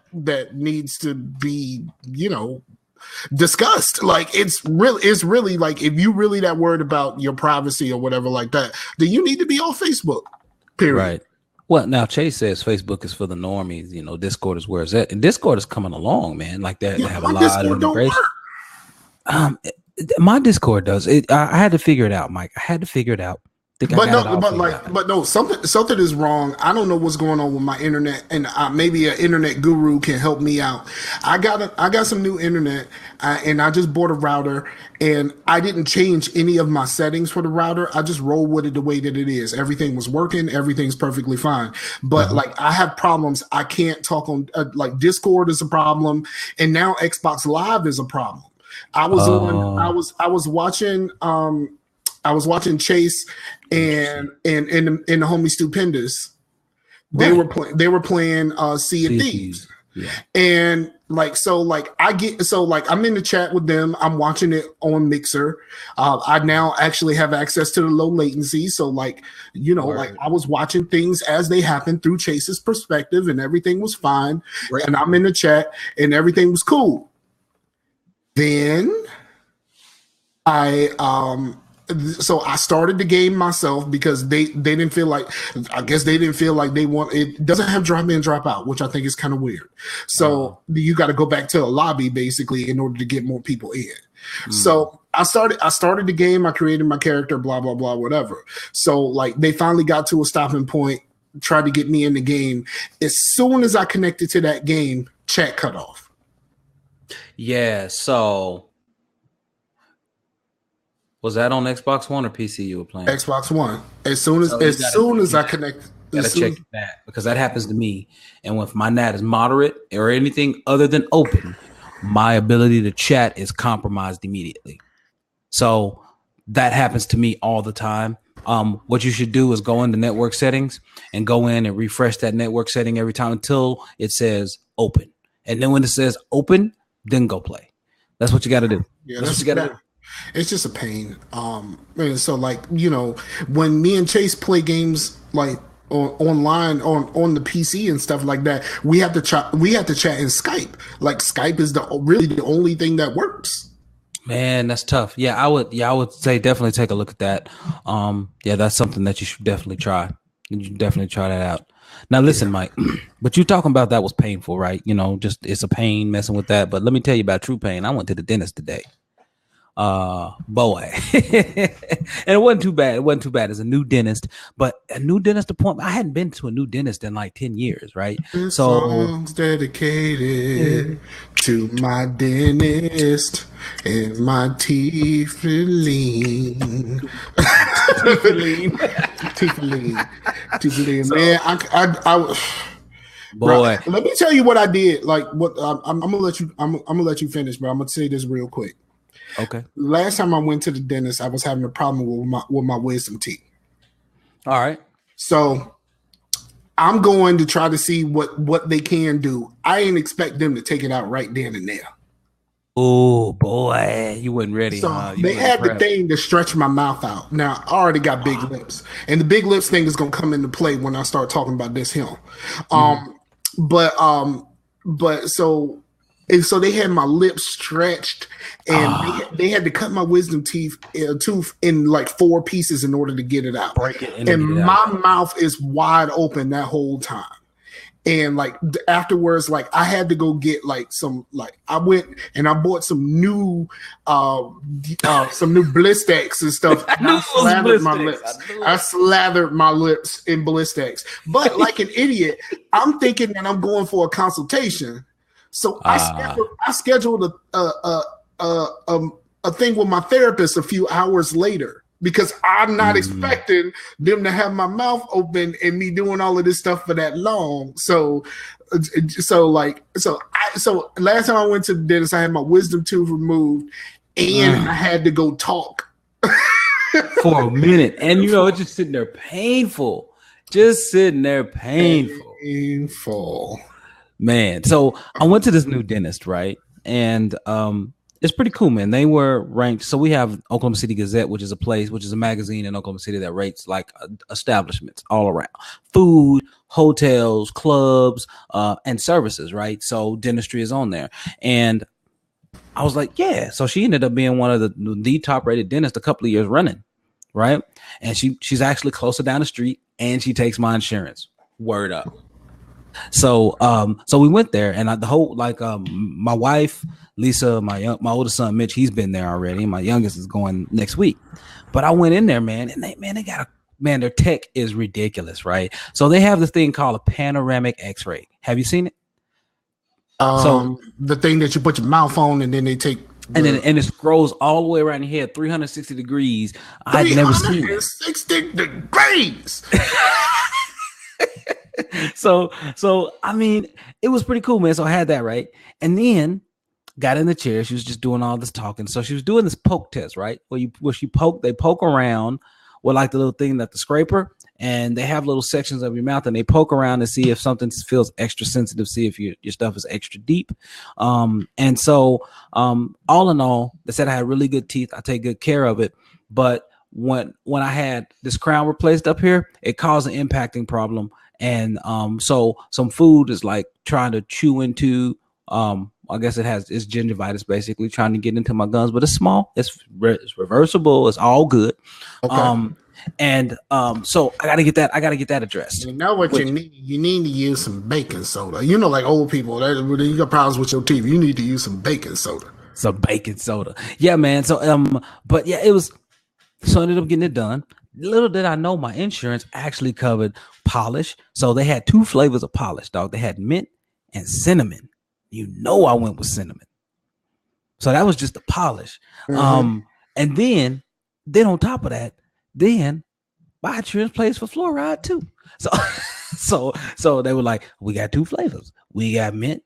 needs to be, discussed. Like, it's really like, if you really that worried about your privacy or whatever like that, then you need to be on Facebook. Period. Right.
Well, now Chase says Facebook is for the normies. Discord is where it's at, and Discord is coming along, man. Like that, they have a lot of integration. My Discord does it. I had to figure it out, Mike. I had to figure it out.
But no, something is wrong. I don't know what's going on with my internet, and maybe an internet guru can help me out. I got some new internet, and I just bought a router, and I didn't change any of my settings for the router. I just rolled with it the way that it is. Everything was working. Everything's perfectly fine. But like, I have problems. I can't talk on like Discord is a problem, and now Xbox Live is a problem. I was watching Chase and the homie Stupendous. They were playing Sea of Thieves. Yeah. And I'm in the chat with them. I'm watching it on Mixer. I now actually have access to the low latency. So I was watching things as they happen through Chase's perspective, and everything was fine. Right. And I'm in the chat and everything was cool. Then I started the game myself because they didn't feel like, they want it. Doesn't have drop in, drop out, which I think is kind of weird. So you got to go back to a lobby basically in order to get more people in. So I started the game. I created my character, blah blah blah, whatever. So they finally got to a stopping point, tried to get me in the game. As soon as I connected to that game, chat cut off.
Yeah, so was that on Xbox One or PC you were playing?
Xbox One. As soon as I connect,
gotta check that, because that happens to me. And if my NAT is moderate or anything other than open, my ability to chat is compromised immediately. So that happens to me all the time. What you should do is go into network settings and go in and refresh that network setting every time until it says open. And then when it says open, then go play. That's what you got to do.
Yeah, that's what you got to do. It's just a pain. And so when me and Chase play games online on the PC and stuff like that, we have to chat in Skype. Like, Skype is really the only thing that works.
Man, that's tough. Yeah, I would say definitely take a look at that. That's something that you should definitely try. You should definitely try that out. Now, listen, Mike, but you talking about that was painful, right? Just it's a pain messing with that. But let me tell you about true pain. I went to the dentist today. Boy. And it wasn't too bad. As a new dentist, but a new dentist appointment. I hadn't been to a new dentist in like 10 years, right?
This song's dedicated to my dentist and my teeth lean. Man, I boy. Bro, let me tell you what I did. Like, what I'm gonna let you finish, but I'm gonna say this real quick.
Okay.
Last time I went to the dentist, I was having a problem with my wisdom teeth.
All right.
So I'm going to try to see what they can do. I ain't expect them to take it out right then and there.
Oh boy, you wasn't ready,
So
huh? You
they
wasn't
had the
prepped.
thing to stretch my mouth out. Now I already got big lips, and the big lips thing is gonna come into play when I start talking about this film.
Mhm.
Um, but um, but so and so they had my lips stretched, and
Ah,
they had to cut my wisdom tooth in like 4 pieces in order to get it out.
break it and then
And
get it out.
my mouth is wide open that whole time. And like afterwards, like I had to go get like some, like I went and I bought some new Blistex and stuff,
I
and
knew
I
it was
slathered my
ballistics.
lips.
I knew
I
it.
slathered my lips in Blistex. But like an idiot, I'm thinking that I'm going for a consultation. So
Ah,
I scheduled a thing with my therapist a few hours later because I'm not
mm,
expecting them to have my mouth open and me doing all of this stuff for that long. So last time I went to the dentist, I had my wisdom tooth removed and I
mm.
had to go talk.
For a minute, and it's just sitting there painful, just sitting there painful.
Painful.
Man, so I went to this new dentist, right? And it's pretty cool, man. They were ranked. So we have Oklahoma City Gazette, which is a magazine in Oklahoma City that rates like establishments all around, food, hotels, clubs, and services, right? So dentistry is on there. And I was like, yeah. So she ended up being one of the top rated dentists a couple of years running, right? And she's actually closer down the street, and she takes my insurance. Word up. So we went there, and the whole my wife Lisa, my oldest son Mitch, he's been there already, and my youngest is going next week. But I went in there, man, and they got their tech is ridiculous, right? So they have this thing called a panoramic X-ray. Have you seen it? So
The thing that you put your mouth on and then they take
and it scrolls all the way around your head, 360 degrees. I'd never seen it.
360 degrees.
So I mean, it was pretty cool, man. So I had that, right, and then got in the chair. She was just doing all this talking. So she was doing this poke test, right? Where they poke around with like the little thing that the scraper, and they have little sections of your mouth, and they poke around to see if something feels extra sensitive, see if your stuff is extra deep. And so all in all, they said I had really good teeth. I take good care of it, but when I had this crown replaced up here, it caused an impacting problem. And so some food is like trying to chew into. I guess it's gingivitis, basically trying to get into my gums, but it's small. It's reversible. It's all good.
Okay.
So I gotta get that addressed.
You know what you need? You need to use some baking soda. You know, like old people, you got problems with your teeth. You need to use some baking soda.
Some baking soda. Yeah, man. So but yeah, I ended up getting it done. Little did I know my insurance actually covered polish. So they had 2 flavors of polish, dog. They had mint and cinnamon. I went with cinnamon. So that was just the polish.
Mm-hmm.
And then on top of that, then my insurance pays for fluoride too. So they were like, we got 2 flavors. We got mint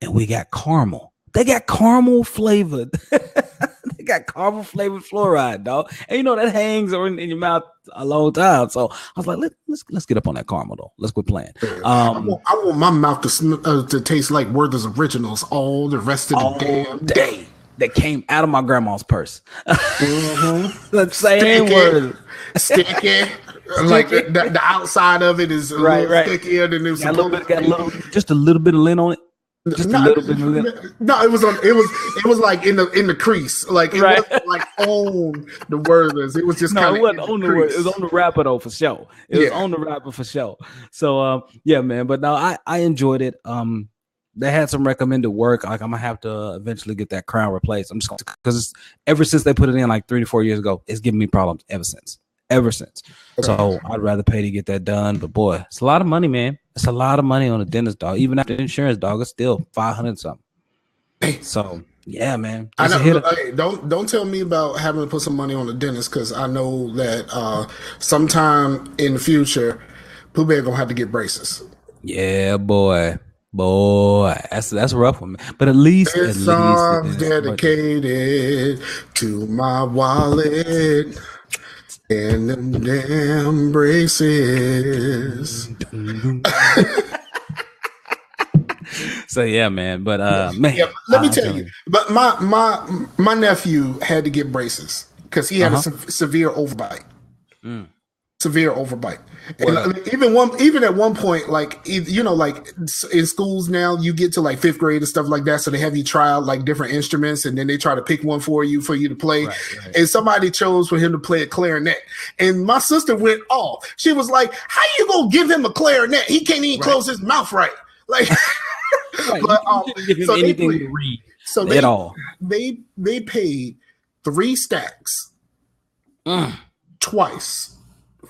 and we got caramel. They got caramel flavored. They got caramel flavored fluoride, dog. And that hangs in your mouth a long time. So I was like, let's get up on that caramel though. Let's quit playing.
I want my mouth to taste like Werther's Originals all the rest of the damn day.
That came out of my grandma's purse.
Mm-hmm.
The same word.
Sticky. Like the outside of it is a little stickier than it was
just a little bit of lint on it. Just a little bit of lint.
No, it was like in the crease. Like it wasn't like on the Werther's. It was just
it wasn't on the word. It was on the wrapper though, for sure. It was on the wrapper for sure. So yeah, man. But no, I enjoyed it. They had some recommended work. Like I'm gonna have to eventually get that crown replaced. I'm just because ever since they put it in like 3 to 4 years ago, it's giving me problems ever since. Okay. So I'd rather pay to get that done. But boy, it's a lot of money, man. It's a lot of money on a dentist, dog. Even after insurance, dog, it's still 500 something. So yeah, man.
I know, hey, don't tell me about having to put some money on the dentist, because I know that sometime in the future, Pooh Bear gonna have to get braces.
Yeah, boy, that's a rough one, man. But at least
song's dedicated to my wallet and them damn braces.
So yeah, man. But man,
yeah. Let me tell you. But my nephew had to get braces because he had a severe overbite. Severe overbite. And even at one point, like like in schools now, you get to like 5th grade and stuff like that. So they have you try out like different instruments, and then they try to pick one for you to play. Right. And somebody chose for him to play a clarinet. And my sister went off. She was like, "How you gonna give him a clarinet? He can't even close his mouth right." Like, but so they played, to read. So they, at all. They paid 3 stacks twice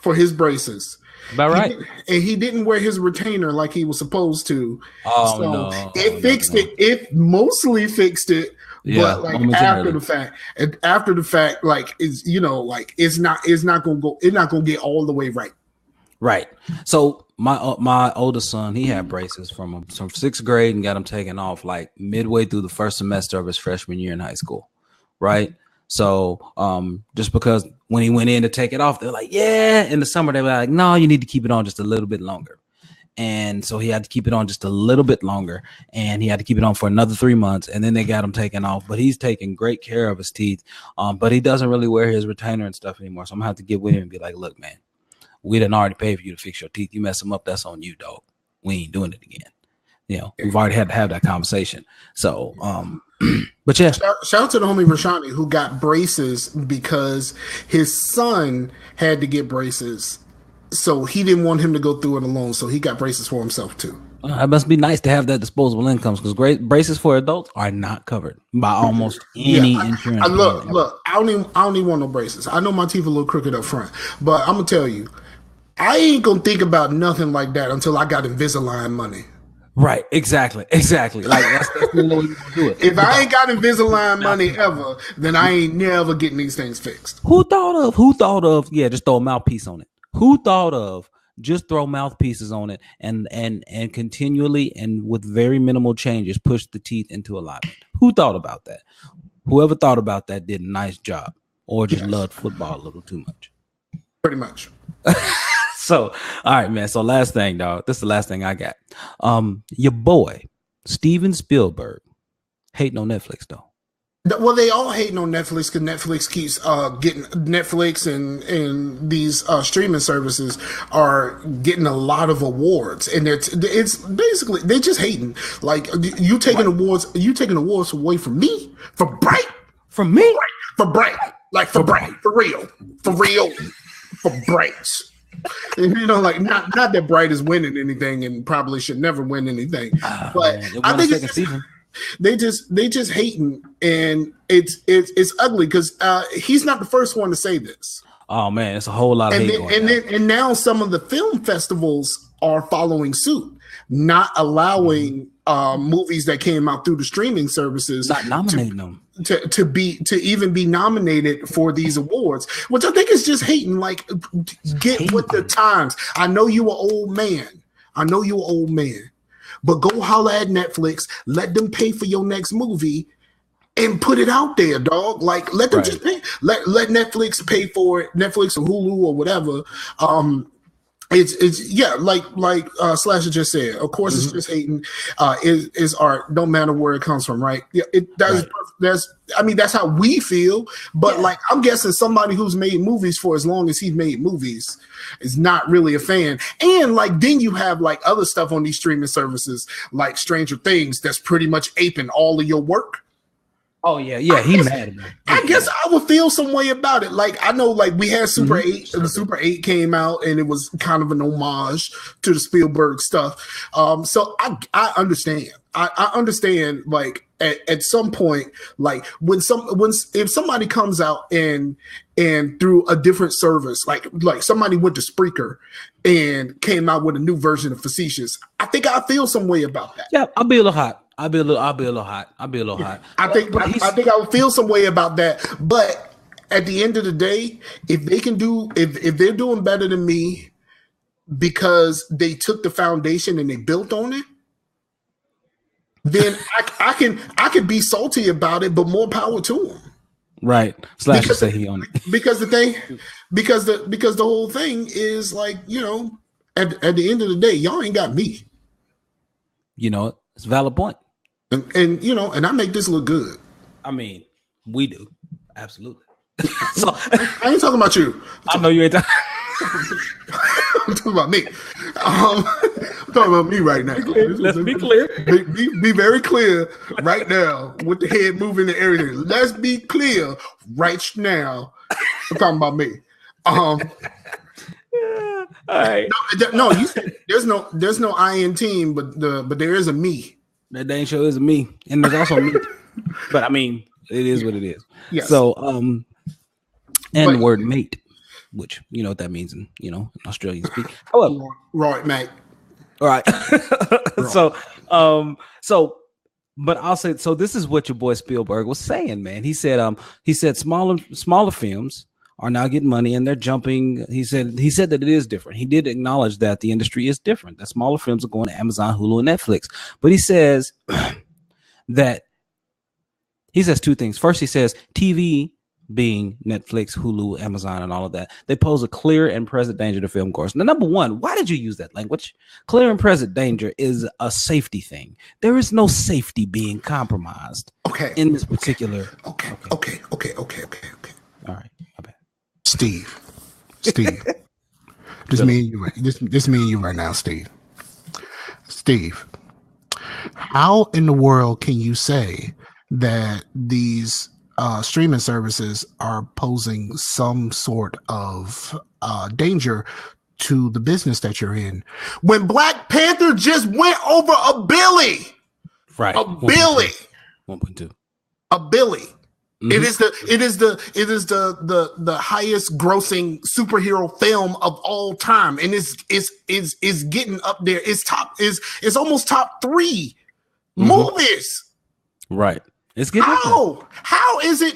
for his braces.
About right.
And he didn't wear his retainer like he was supposed to.
Oh,
so
no.
It fixed it. It mostly fixed it. Yeah, but like after the fact, like it's it's not gonna get all the way right.
Right. So my oldest son, he had braces from 6th grade and got him taken off like midway through the first semester of his freshman year in high school. Right. So just because when he went in to take it off, they're like, yeah. In the summer, they were like, no, you need to keep it on just a little bit longer. And so he had to keep it on just a little bit longer, and he had to keep it on for another 3 months, and then they got him taken off. But he's taking great care of his teeth. But he doesn't really wear his retainer and stuff anymore. So I'm gonna have to get with him and be like, look, man, we didn't already pay for you to fix your teeth. You mess them up, that's on you, dog. We ain't doing it again. We've already had to have that conversation. So but yeah,
shout out to the homie Rashani who got braces because his son had to get braces, so he didn't want him to go through it alone, so he got braces for himself too.
It must be nice to have that disposable incomes because braces for adults are not covered by almost any insurance.
Look, I don't even want no braces. I know my teeth are a little crooked up front, but I'm gonna tell you, I ain't gonna think about nothing like that until I got Invisalign money.
Right, exactly. Like that's the way you do it.
If I ain't got Invisalign money ever, then I ain't never getting these things fixed.
Who thought of just throw a mouthpiece on it? Who thought of just throw mouthpieces on it and continually and with very minimal changes push the teeth into alignment? Who thought about that? Whoever thought about that did a nice job, or just loved football a little too much.
Pretty much.
So, all right, man. So last thing, dog. This is the last thing I got. Your boy, Steven Spielberg, hating on Netflix, though.
Well, they all hating on Netflix because Netflix keeps getting Netflix and these streaming services are getting a lot of awards, and it's basically they're just hating. Like you taking awards away from me for Bright,
from me
for Bright, like for Bright, for real, for Bright. Like not that Bright is winning anything and probably should never win anything, but I think they just hating, and it's ugly because he's not the first one to say this.
Oh man, it's a whole lot of hate
and now some of the film festivals are following suit, not allowing movies that came out through the streaming services,
not nominating them
to even be nominated for these awards, which I think is just hating. Like, get with the times. I know you an old man. But go holler at Netflix. Let them pay for your next movie and put it out there, dog. Like, let them just pay. Let Netflix pay for it. Netflix or Hulu or whatever. It's like Slasher just said. Of course, it's just hating. Is art. Don't matter where it comes from, right? Yeah, it does. That's how we feel. But like, I'm guessing somebody who's made movies for as long as he's made movies is not really a fan. And like, then you have like other stuff on these streaming services, like Stranger Things, that's pretty much aping all of your work.
Oh yeah, he mad at me.
I guess I would feel some way about it. Like, I know, like, we had Super 8, and the Super 8 came out, and it was kind of an homage to the Spielberg stuff. So I understand. I understand. Like, at some point, like if somebody comes out and through a different service, like somebody went to Spreaker and came out with a new version of Facetious, I think I feel some way about that.
Yeah, I'll be a little hot. I'll be a little hot. I
think I would feel some way about that. But at the end of the day, if they're doing better than me because they took the foundation and they built on it, then I can be salty about it, but more power to them.
Right. Slash say he on it.
Because the whole thing is like, at the end of the day, y'all ain't got me.
You know what? It's a valid point.
And you know, and I make this look good.
I mean, we do. Absolutely. So
I ain't talking about you.
I know you ain't talking.
I'm talking about me. I'm talking about me right now.
Let's be clear.
Be very clear right now with the head moving and everything. Let's be clear right now. I'm talking about me.
All right.
No, you said there's no I in team, but there is a me.
That dang show is a me, and there's also me. But I mean, it is what it is.
Yes.
So and the word mate, which you know what that means in Australian speak. However,
right, mate.
All right. So but I'll say, so this is what your boy Spielberg was saying, man. He said smaller films are now getting money and they're jumping. He said that it is different. He did acknowledge that the industry is different, that smaller films are going to Amazon, Hulu, and Netflix. But he says that he says two things. First, he says TV, being Netflix, Hulu, Amazon, and all of that, they pose a clear and present danger to filmgoers. Now, number one, why did you use that language? Clear and present danger is a safety thing. There is no safety being compromised.
Okay.
In this particular.
Okay.
All right. My bad.
Steve. This me and you. This me and you right now, Steve. Steve, how in the world can you say that these streaming services are posing some sort of danger to the business that you're in when Black Panther just went over a billy?
Right.
A billy.
1.2.
A billy. Mm-hmm. It is the highest grossing superhero film of all time, and is getting up there. It's almost top 3 movies.
Right. It's getting
how is it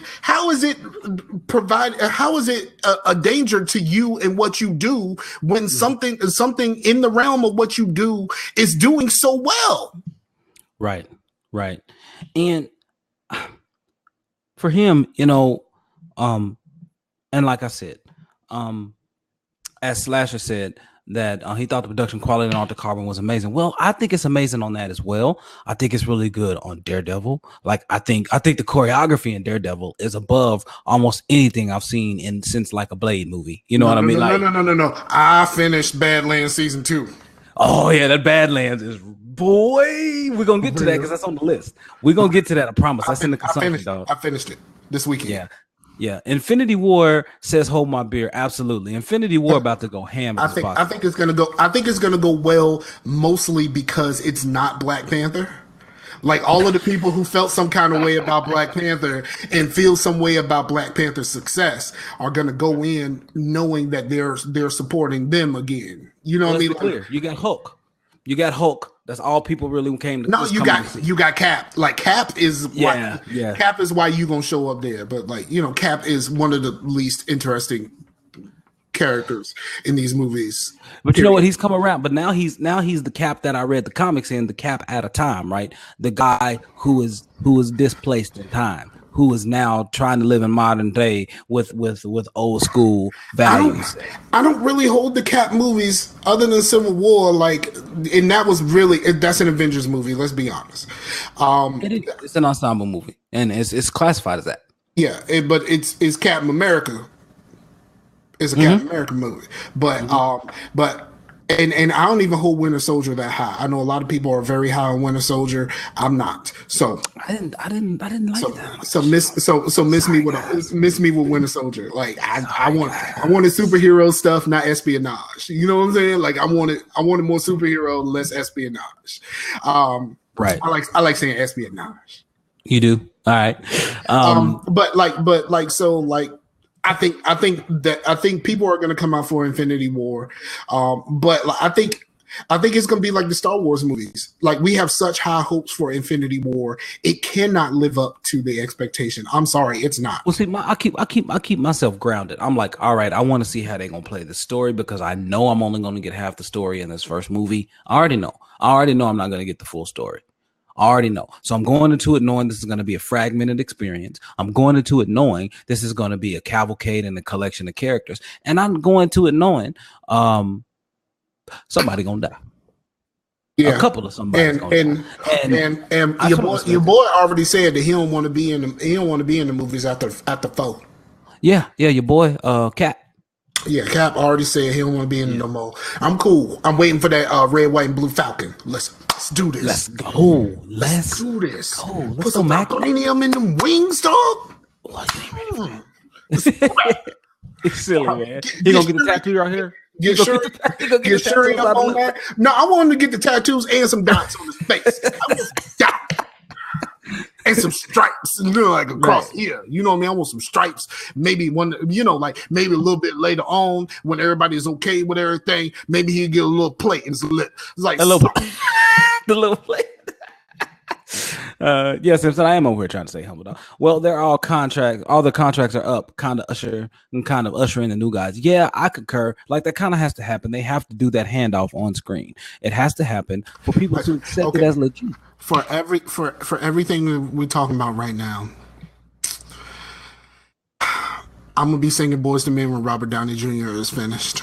a danger to you and what you do when something in the realm of what you do is doing so well?
Right. And for him, and like I said, as Slasher said, that he thought the production quality on Altered Carbon was amazing. Well, I think it's amazing on that as well. I think it's really good on Daredevil. Like I think the choreography in Daredevil is above almost anything I've seen since like a Blade movie. You know what I mean?
No. I finished Badlands season 2.
Oh yeah, that Badlands is we're gonna get to that because that's on the list. We're gonna get to that. I promise. That's in the consumption, dog.
I finished it this weekend.
Yeah. Infinity War says hold my beer. Absolutely. Infinity War about to go ham.
I think it's gonna go well, mostly because it's not Black Panther. Like all of the people who felt some kind of way about Black Panther and feel some way about Black Panther's success are gonna go in knowing that they're supporting them again. You know what I mean?
Clear. You got Hulk. That's all people really came to.
No, you got Cap. Like Cap is Cap is why you gonna show up there. But like Cap is one of the least interesting characters in these movies.
But you know what? He's come around. But now he's the Cap that I read the comics in. The Cap at a time, right? The guy who is displaced in time, who is now trying to live in modern day with old school values.
I don't really hold the Cap movies other than Civil War, and that's an Avengers movie. Let's be honest.
It's an ensemble movie, and it's classified as that.
Yeah, but it's Captain America. It's a Captain America movie, but And I don't even hold Winter Soldier that high. I know a lot of people are very high on Winter Soldier. I'm not. So
I didn't like that.
So miss me with Winter Soldier. Like I wanted superhero stuff, not espionage. You know what I'm saying? Like I wanted more superhero, less espionage.
Right.
I like saying espionage.
You do? All right.
I think people are going to come out for Infinity War, but I think it's going to be like the Star Wars movies. Like we have such high hopes for Infinity War, it cannot live up to the expectation. I'm sorry, it's not.
Well, see, I keep myself grounded. I'm like, all right, I want to see how they're going to play this story because I know I'm only going to get half the story in this first movie. I already know I'm not going to get the full story. I already know. So I'm going into it knowing this is going to be a fragmented experience. I'm going into it knowing this is going to be a cavalcade and a collection of characters. And I'm going to it knowing somebody going to die. A couple of somebody.
And your boy already said that he don't want to be in the movies after 4.
Yeah, your boy Cap.
Yeah, Cap already said he don't want to be in it no more. I'm cool. I'm waiting for that red, white, and blue Falcon. Let's do this.
Let's go.
Let's do this.
Put some
vibranium in them wings, dog.
It's silly, man. He gonna get the tattoo right here.
Get Shuri up on that. No, I want him to get the tattoos and some dots on his face. I want some dots. And some stripes, like across here. You know what I mean? I want some stripes. Maybe one, like maybe a little bit later on when everybody's okay with everything, maybe he'll get a little plate and it's like
a little the little plate. Yes, Simpson, I am over here trying to stay humble though. Well, they're all the contracts are up, kind of ushering the new guys. Yeah, I concur. Like that kind of has to happen. They have to do that handoff on screen. It has to happen for people to accept it as legit.
For everything we're talking about right now, I'm gonna be singing "Boys to Men" when Robert Downey Jr. is finished.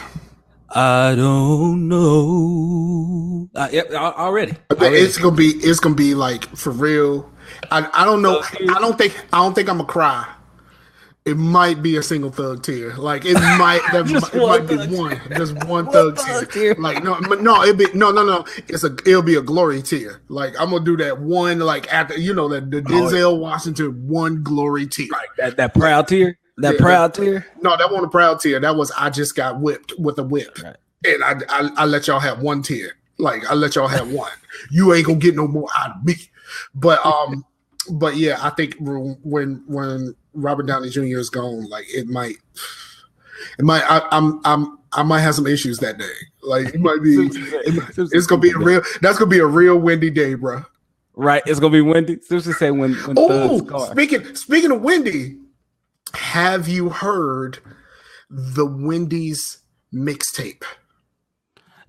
I don't know. Already.
It's gonna be like for real. I don't know. I don't think I'm gonna cry. It might be a single thug tear. Like it might be just one thug tear. Like no. It'll be a glory tear. Like I'm gonna do that one. Like after the Denzel Washington one glory tear.
Like that proud tear. Proud tear?
No, that wasn't a proud tear. That was I just got whipped with a whip. Right. And I let y'all have one tear. Like I let y'all have one. You ain't gonna get no more out of me. But yeah, I think when Robert Downey Jr. is gone, like I might have some issues that day. Like it might be that's gonna be a real Wendy day, bro.
Right. It's gonna be Wendy. Simpson say when
speaking of Wendy. Have you heard the Wendy's mixtape?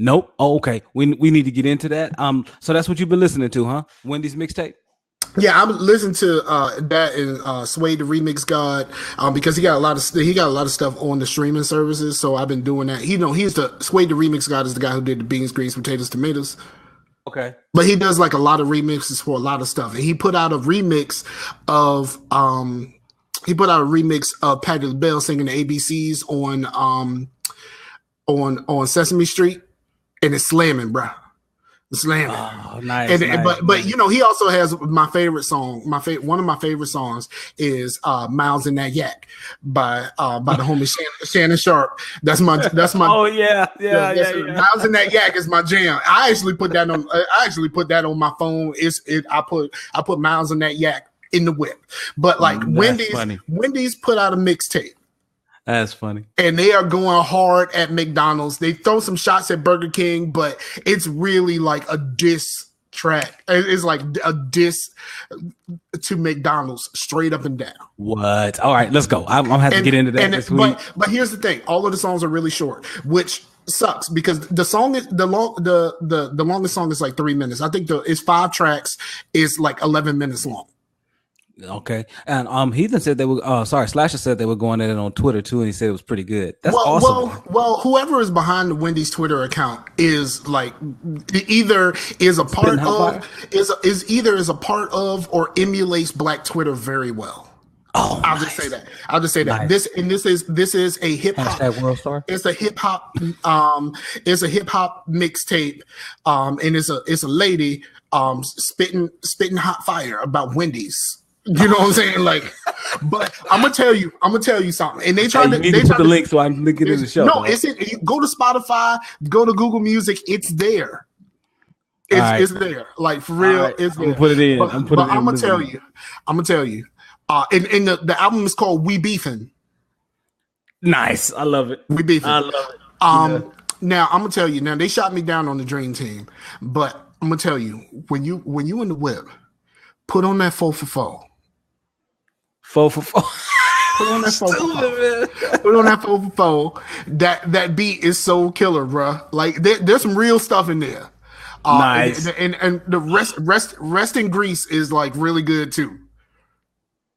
Nope. Oh, okay. We need to get into that. So that's what you've been listening to, huh? Wendy's mixtape.
Yeah, I'm listening to that and Sway the Remix God because he got a lot of stuff on the streaming services. So I've been doing that. He's the Sway the Remix God is the guy who did the beans, greens, potatoes, tomatoes.
Okay.
But he does like a lot of remixes for a lot of stuff, and he put out a remix of Patti LaBelle singing the ABCs on Sesame Street, and it's slamming, bro. It's slamming.
Oh, nice.
But he also has my favorite song. One of my favorite songs is "Miles in That Yak" by the homie Shannon Sharp. That's my.
Oh yeah.
Miles in That Yak is my jam. I actually put that on my phone. I put Miles in That Yak in the whip. But like Wendy's put out a mixtape.
That's funny.
And they are going hard at McDonald's. They throw some shots at Burger King, but it's really like a diss track. It's like a diss to McDonald's straight up and down.
What? All right, let's go. I'm gonna have to get into that this week.
But here's the thing: all of the songs are really short, which sucks because the song is the longest song is like 3 minutes. I think it's 5 tracks. It's like 11 minutes long.
Okay, and Heathen said they were. Slasher said they were going at it on Twitter too, and he said it was pretty good. That's awesome.
Well, whoever is behind the Wendy's Twitter account is like either is a part of or emulates Black Twitter very well.
Oh,
I'll just say that. Nice. This is a hip hop
World Star.
It's a hip hop mixtape, and it's a lady spitting hot fire about Wendy's. You know what I'm saying? Like, but I'm gonna tell you something. And they try to put the
link so I can link it in the show.
No, go to Spotify, go to Google Music. It's there. It's there. Like for real, it's there.
I'm gonna put it in.
I'm gonna tell you. And the album is called We Beefin'.
Nice. I love it.
We Beefin'.
I love it.
Now I'm gonna tell you. Now they shot me down on the Dream Team, but I'm gonna tell you when you in the whip, put on that 4for4.
4for4.
Put on that 4for4. Put on that 4for4. That beat is so killer, bro. Like there's some real stuff in there.
Nice.
And the rest in Grease is like really good too.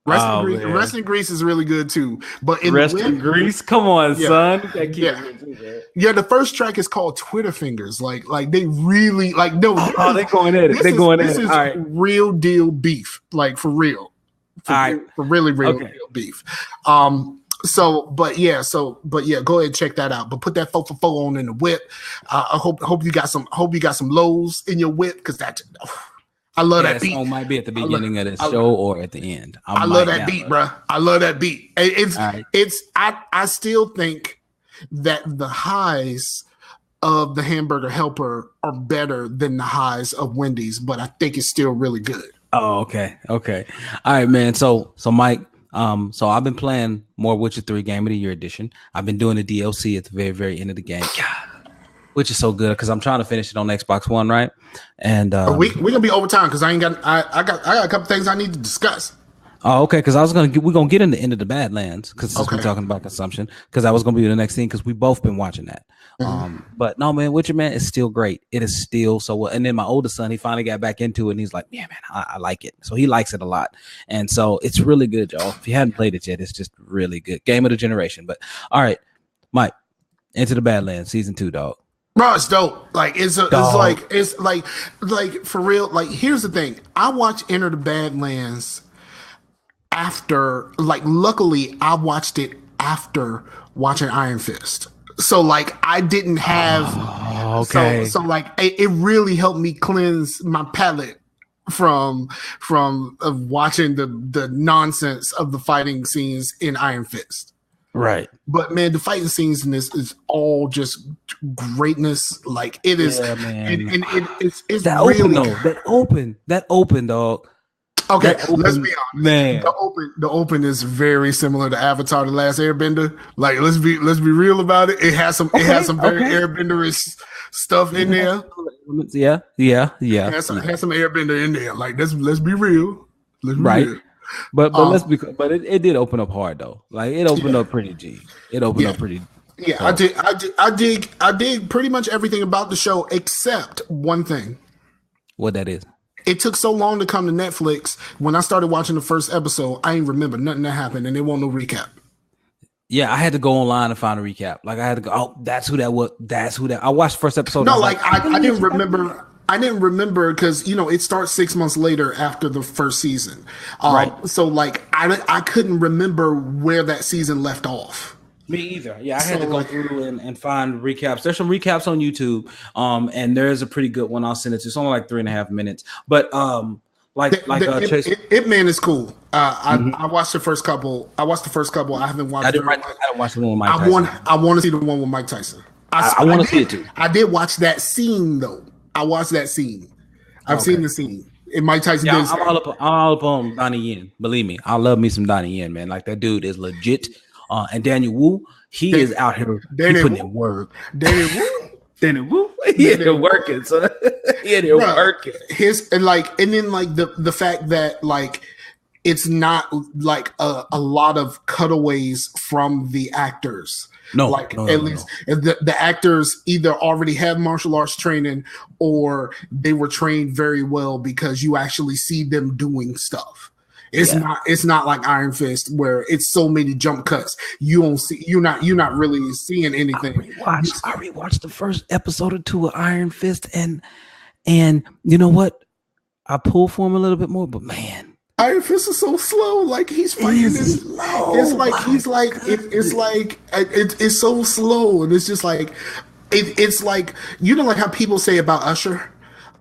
Rest in Grease is really good too. But in
Rest in Grease, come on, son.
Yeah, the first track is called Twitter Fingers. Like they really like no.
They're going at it. They're going at it.
This is real deal beef, like for real. For really real beef. But yeah, go ahead and check that out. But put that 4 for 4 on in the whip. I hope you got some lows in your whip because I love that beat.
Song might be at the beginning of the show or at the end.
I love that beat, bro. I love that beat. I still think that the highs of the Hamburger Helper are better than the highs of Wendy's, but I think it's still really good.
Oh, okay. All right, man. So Mike, so I've been playing more Witcher 3 Game of the Year edition. I've been doing the DLC at the very, very end of the game. God, which is so good because I'm trying to finish it on Xbox One, right? And
we're gonna be over time because I got a couple things I need to discuss.
Oh, okay. Because we're gonna get into End of the Badlands because we're talking about consumption. Because that was gonna be the next thing because we both been watching that. But no, man, Witcher, man, is still great. It is still so well. And then my oldest son, he finally got back into it, and he's like, "Yeah, man, I like it." So he likes it a lot, and so it's really good, y'all. If you hadn't played it yet, it's just really good. Game of the generation. But all right, Mike, Into the Badlands season 2, dog.
Bro, it's dope. Like it's like for real. Like here's the thing. I watched Enter the Badlands after, like, luckily I watched it after watching Iron Fist. So like I didn't have so like it really helped me cleanse my palate from watching the nonsense of the fighting scenes in Iron Fist.
Right.
But man, the fighting scenes in this is all just greatness. Like it is, man. And it's
that really open, that open, dog.
Okay, let's be honest. Man, the open is very similar to Avatar: The Last Airbender. Like, let's be real about it. It has some very Airbenderish stuff in there.
Yeah.
It has some Airbender in there. Like, let's be real. Real.
But it did open up hard though. Like it opened up pretty G. It opened up pretty.
Yeah, I dig pretty much everything about the show except one thing.
What that is?
It took so long to come to Netflix. When I started watching the first episode, I ain't remember nothing that happened, and there wasn't no recap.
Yeah, I had to go online and find a recap. Like I had to go. Oh, that's who that was. That's who that. I watched the first episode.
No, I didn't remember. I didn't remember because it starts 6 months later after the first season. Right. So like I couldn't remember where that season left off.
Me either. Yeah, I had to go through and find recaps. There's some recaps on YouTube, and there's a pretty good one. I'll send it to you. It's only like 3.5 minutes. But Chase,
Ip Man is cool. I watched the first couple. I haven't watched.
I didn't watch the one with Mike Tyson.
I want to see the one with Mike Tyson.
I want to see it too.
I did watch that scene though. I watched that scene. I've seen the scene. And Mike Tyson.
Yeah, I'm all up on Donnie Yen. Believe me, I love me some Donnie Yen, man. Like that dude is legit. And Daniel Wu, he is out here putting in work. Daniel Wu, he in there working, son. He in there working.
And then the fact that like it's not like a lot of cutaways from the actors. At least the actors either already have martial arts training or they were trained very well because you actually see them doing stuff. It's not like Iron Fist where it's so many jump cuts. You're not really seeing anything.
I rewatched the first episode or 2 of Iron Fist and you know what? I pulled for him a little bit more, but man,
Iron Fist is so slow. Like he's fighting this. It's so slow, and it's just like it's like like how people say about Usher.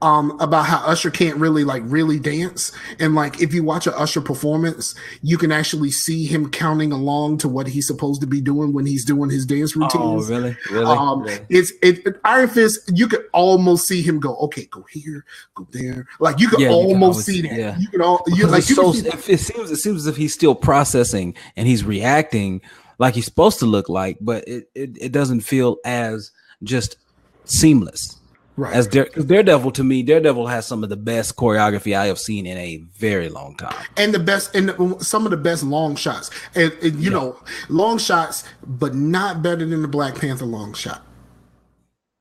About how Usher can't really dance. And like, if you watch an Usher performance, you can actually see him counting along to what he's supposed to be doing when he's doing his dance routines.
Oh, really?
It's Iron Fist. You could almost see him go, okay, go here, go there. Like you could almost see that. Yeah.
It seems as if he's still processing and he's reacting like he's supposed to look like, but it doesn't feel as just seamless.
Right.
As Daredevil, to me, Daredevil has some of the best choreography I have seen in a very long time,
and some of the best long shots, long shots, but not better than the Black Panther long shot.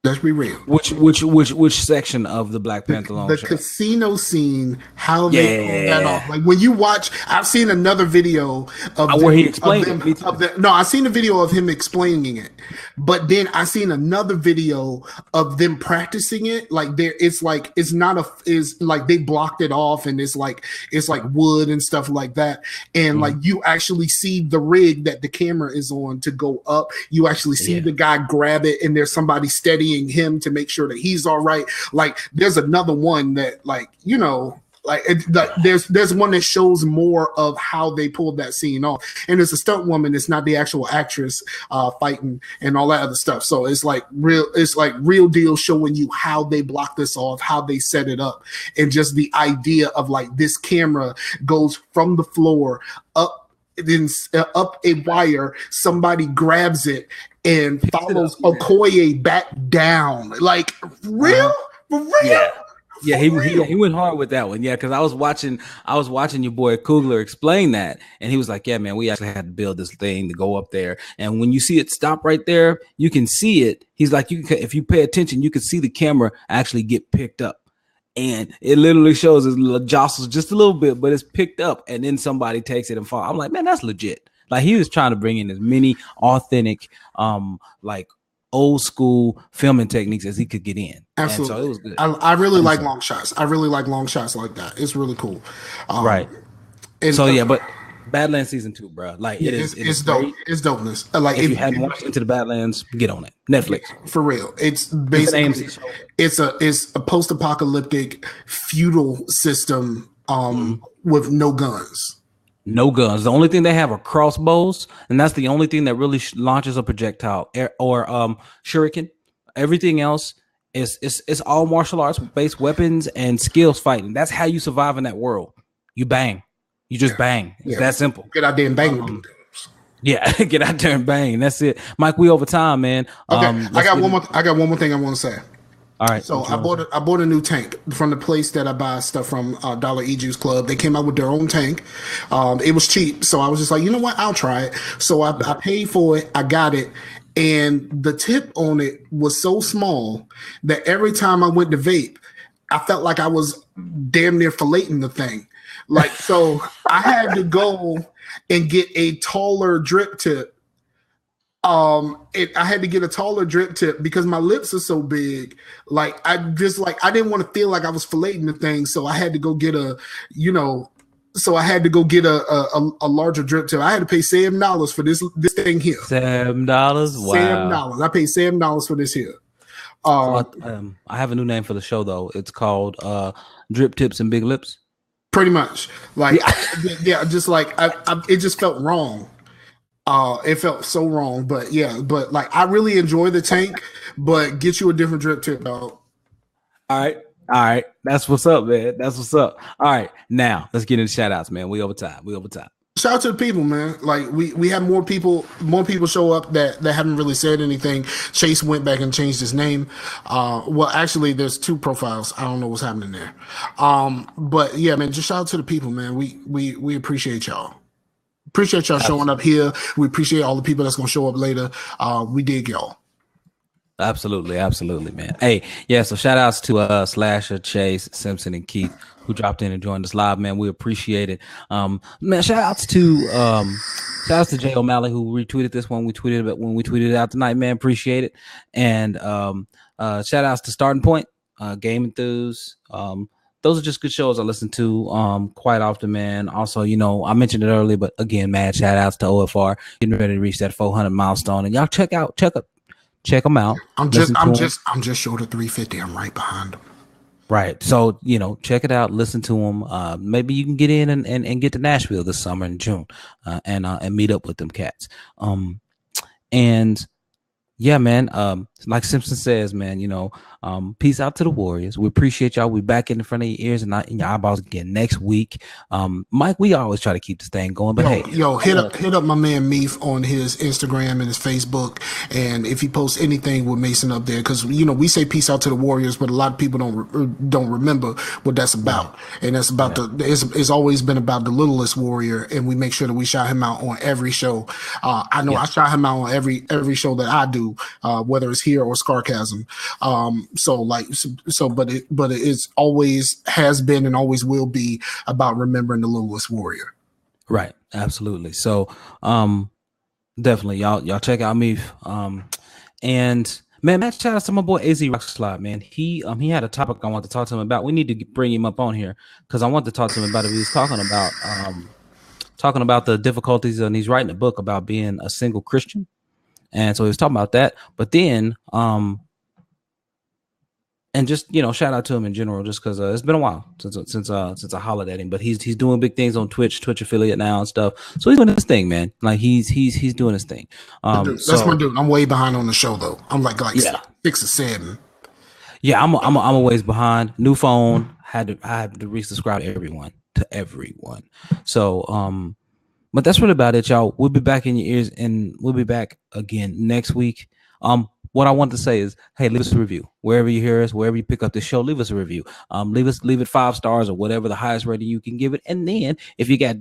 Let's be real.
Which section of the Black Panther long shot?
The casino scene, how they pull that off. Like when you watch, I've seen another video of
where he explained
it. No, I've seen a video of him explaining it, but then I seen another video of them practicing it. Like it's like they blocked it off, and it's like wood and stuff like that, and like you actually see the rig that the camera is on to go up. You actually see the guy grab it, and there's somebody steadying him to make sure that he's all right. Like there's another one that there's one that shows more of how they pulled that scene off, and it's a stunt woman. It's not the actual actress fighting and all that other stuff. So it's like real deal showing you how they block this off, how they set it up, and just the idea of like this camera goes from the floor up, then up a wire, somebody grabs it and follows Okoye back down. Like real, for real.
Yeah, he went hard with that one. Yeah, because I was watching your boy Kugler explain that, and he was like, "Yeah, man, we actually had to build this thing to go up there, and when you see it stop right there, you can see it." He's like, if you pay attention, you can see the camera actually get picked up, and it literally shows it jostles just a little bit, but it's picked up, and then somebody takes it and falls. I'm like, man, that's legit. Like he was trying to bring in as many authentic, like old school filming techniques as he could get in.
Absolutely.
And so it was good.
I really like long shots. I really like long shots like that. It's really cool.
Right. And so but Badlands season 2, bro. Like
it's dope. Great. It's dopeness. Like
if you hadn't watched Into the Badlands, get on it. Netflix.
For real. It's basically it's a post-apocalyptic feudal system with no guns.
No guns. The only thing they have are crossbows, and that's the only thing that really launches a projectile or shuriken. Everything else is all martial arts based weapons and skills fighting. That's how you survive in that world. You bang. You just bang. It's that simple.
Get out there and bang.
Get out there and bang. That's it. Mike, we over time, man.
Okay. I got one more thing I want to say.
All right.
So I bought a new tank from the place that I buy stuff from, Dollar E-Juice Club. They came out with their own tank. It was cheap, so I was just like, you know what? I'll try it. So I paid for it. I got it, and the tip on it was so small that every time I went to vape, I felt like I was damn near filleting the thing. Like, so I had to go and get a taller drip tip. I had to get a taller drip tip because my lips are so big. Like I didn't want to feel like I was filleting the thing, so I had to go get a larger drip tip. I had to pay $7 for this thing here.
$7, wow.
$7. I paid $7 for this here.
I have a new name for the show though. It's called Drip Tips and Big Lips.
Pretty much, like just like it just felt wrong. It felt so wrong, but like I really enjoy the tank, but get you a different drip tip, dog. All
right. That's what's up, man. That's what's up. All right, now let's get into shout outs, man. We over time.
Shout out to the people, man. Like we have more people show up that haven't really said anything. Chase went back and changed his name. Well, actually, there's 2 profiles. I don't know what's happening there. But yeah, man, just shout out to the people, man. We appreciate y'all. Appreciate y'all showing up here. We appreciate all the people that's gonna show up later. We dig y'all.
Absolutely, man. Hey, yeah. So shout outs to Slasher, Chase, Simpson, and Keith who dropped in and joined us live, man. We appreciate it. Man, shout outs to Jay O'Malley who retweeted this one. We tweeted it when we tweeted it out tonight, man. Appreciate it. And shout outs to Starting Point, GameEnthus. Those are just good shows I listen to quite often, man. Also, I mentioned it earlier, but again, mad shout outs to OFR getting ready to reach that 400 milestone. And y'all check them out.
I'm just short of 350. I'm right behind them.
Right. So, check it out, listen to them. Maybe you can get in and get to Nashville this summer in June and meet up with them cats. And yeah, man, like Simpson says, man, peace out to the Warriors. We appreciate y'all. We back in front of your ears and not in your eyeballs again next week. Mike, we always try to keep this thing going, but
hit up my man Meef on his Instagram and his Facebook, and if he posts anything with Mason up there, because we say peace out to the Warriors, but a lot of people don't remember what that's about, and that's about it's always been about the littlest warrior, and we make sure that we shout him out on every show. I know I shout him out on every show that I do. do, whether it's here or Scarcasm. But it is always has been and always will be about remembering the littlest warrior.
Right. Absolutely. So, definitely y'all check out me. And man, shout out to my boy AZ Rockslide, man. He had a topic I want to talk to him about. We need to bring him up on here because I want to talk to him about it. He was talking about the difficulties, and he's writing a book about being a single Christian. And so he was talking about that. But then and just, shout out to him in general, just because it's been a while since I hollered at him. But he's doing big things on Twitch affiliate now and stuff. So he's doing his thing, man. Like he's doing his thing.
That's my dude. I'm way behind on the show though. I'm like 6 or 7.
Yeah, I'm a ways behind. New phone. I had to resubscribe to everyone. So but that's really about it, y'all. We'll be back in your ears, and we'll be back again next week. What I want to say is, hey, leave us a review wherever you hear us, wherever you pick up this show. Leave us a review. Leave it 5 stars or whatever the highest rating you can give it. And then if you got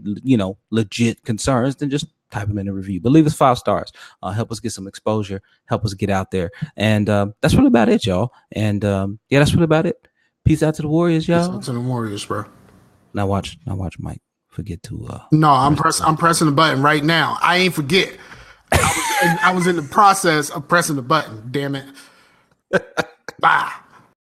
legit concerns, then just type them in a review. But leave us 5 stars. Help us get some exposure. Help us get out there. And that's really about it, y'all. And that's really about it. Peace out to the Warriors, y'all.
Peace out to the Warriors, bro.
Now watch Mike. Forget to
no, I'm pressing the button right now. I ain't forget. I was in the process of pressing the button. Damn it. Bye.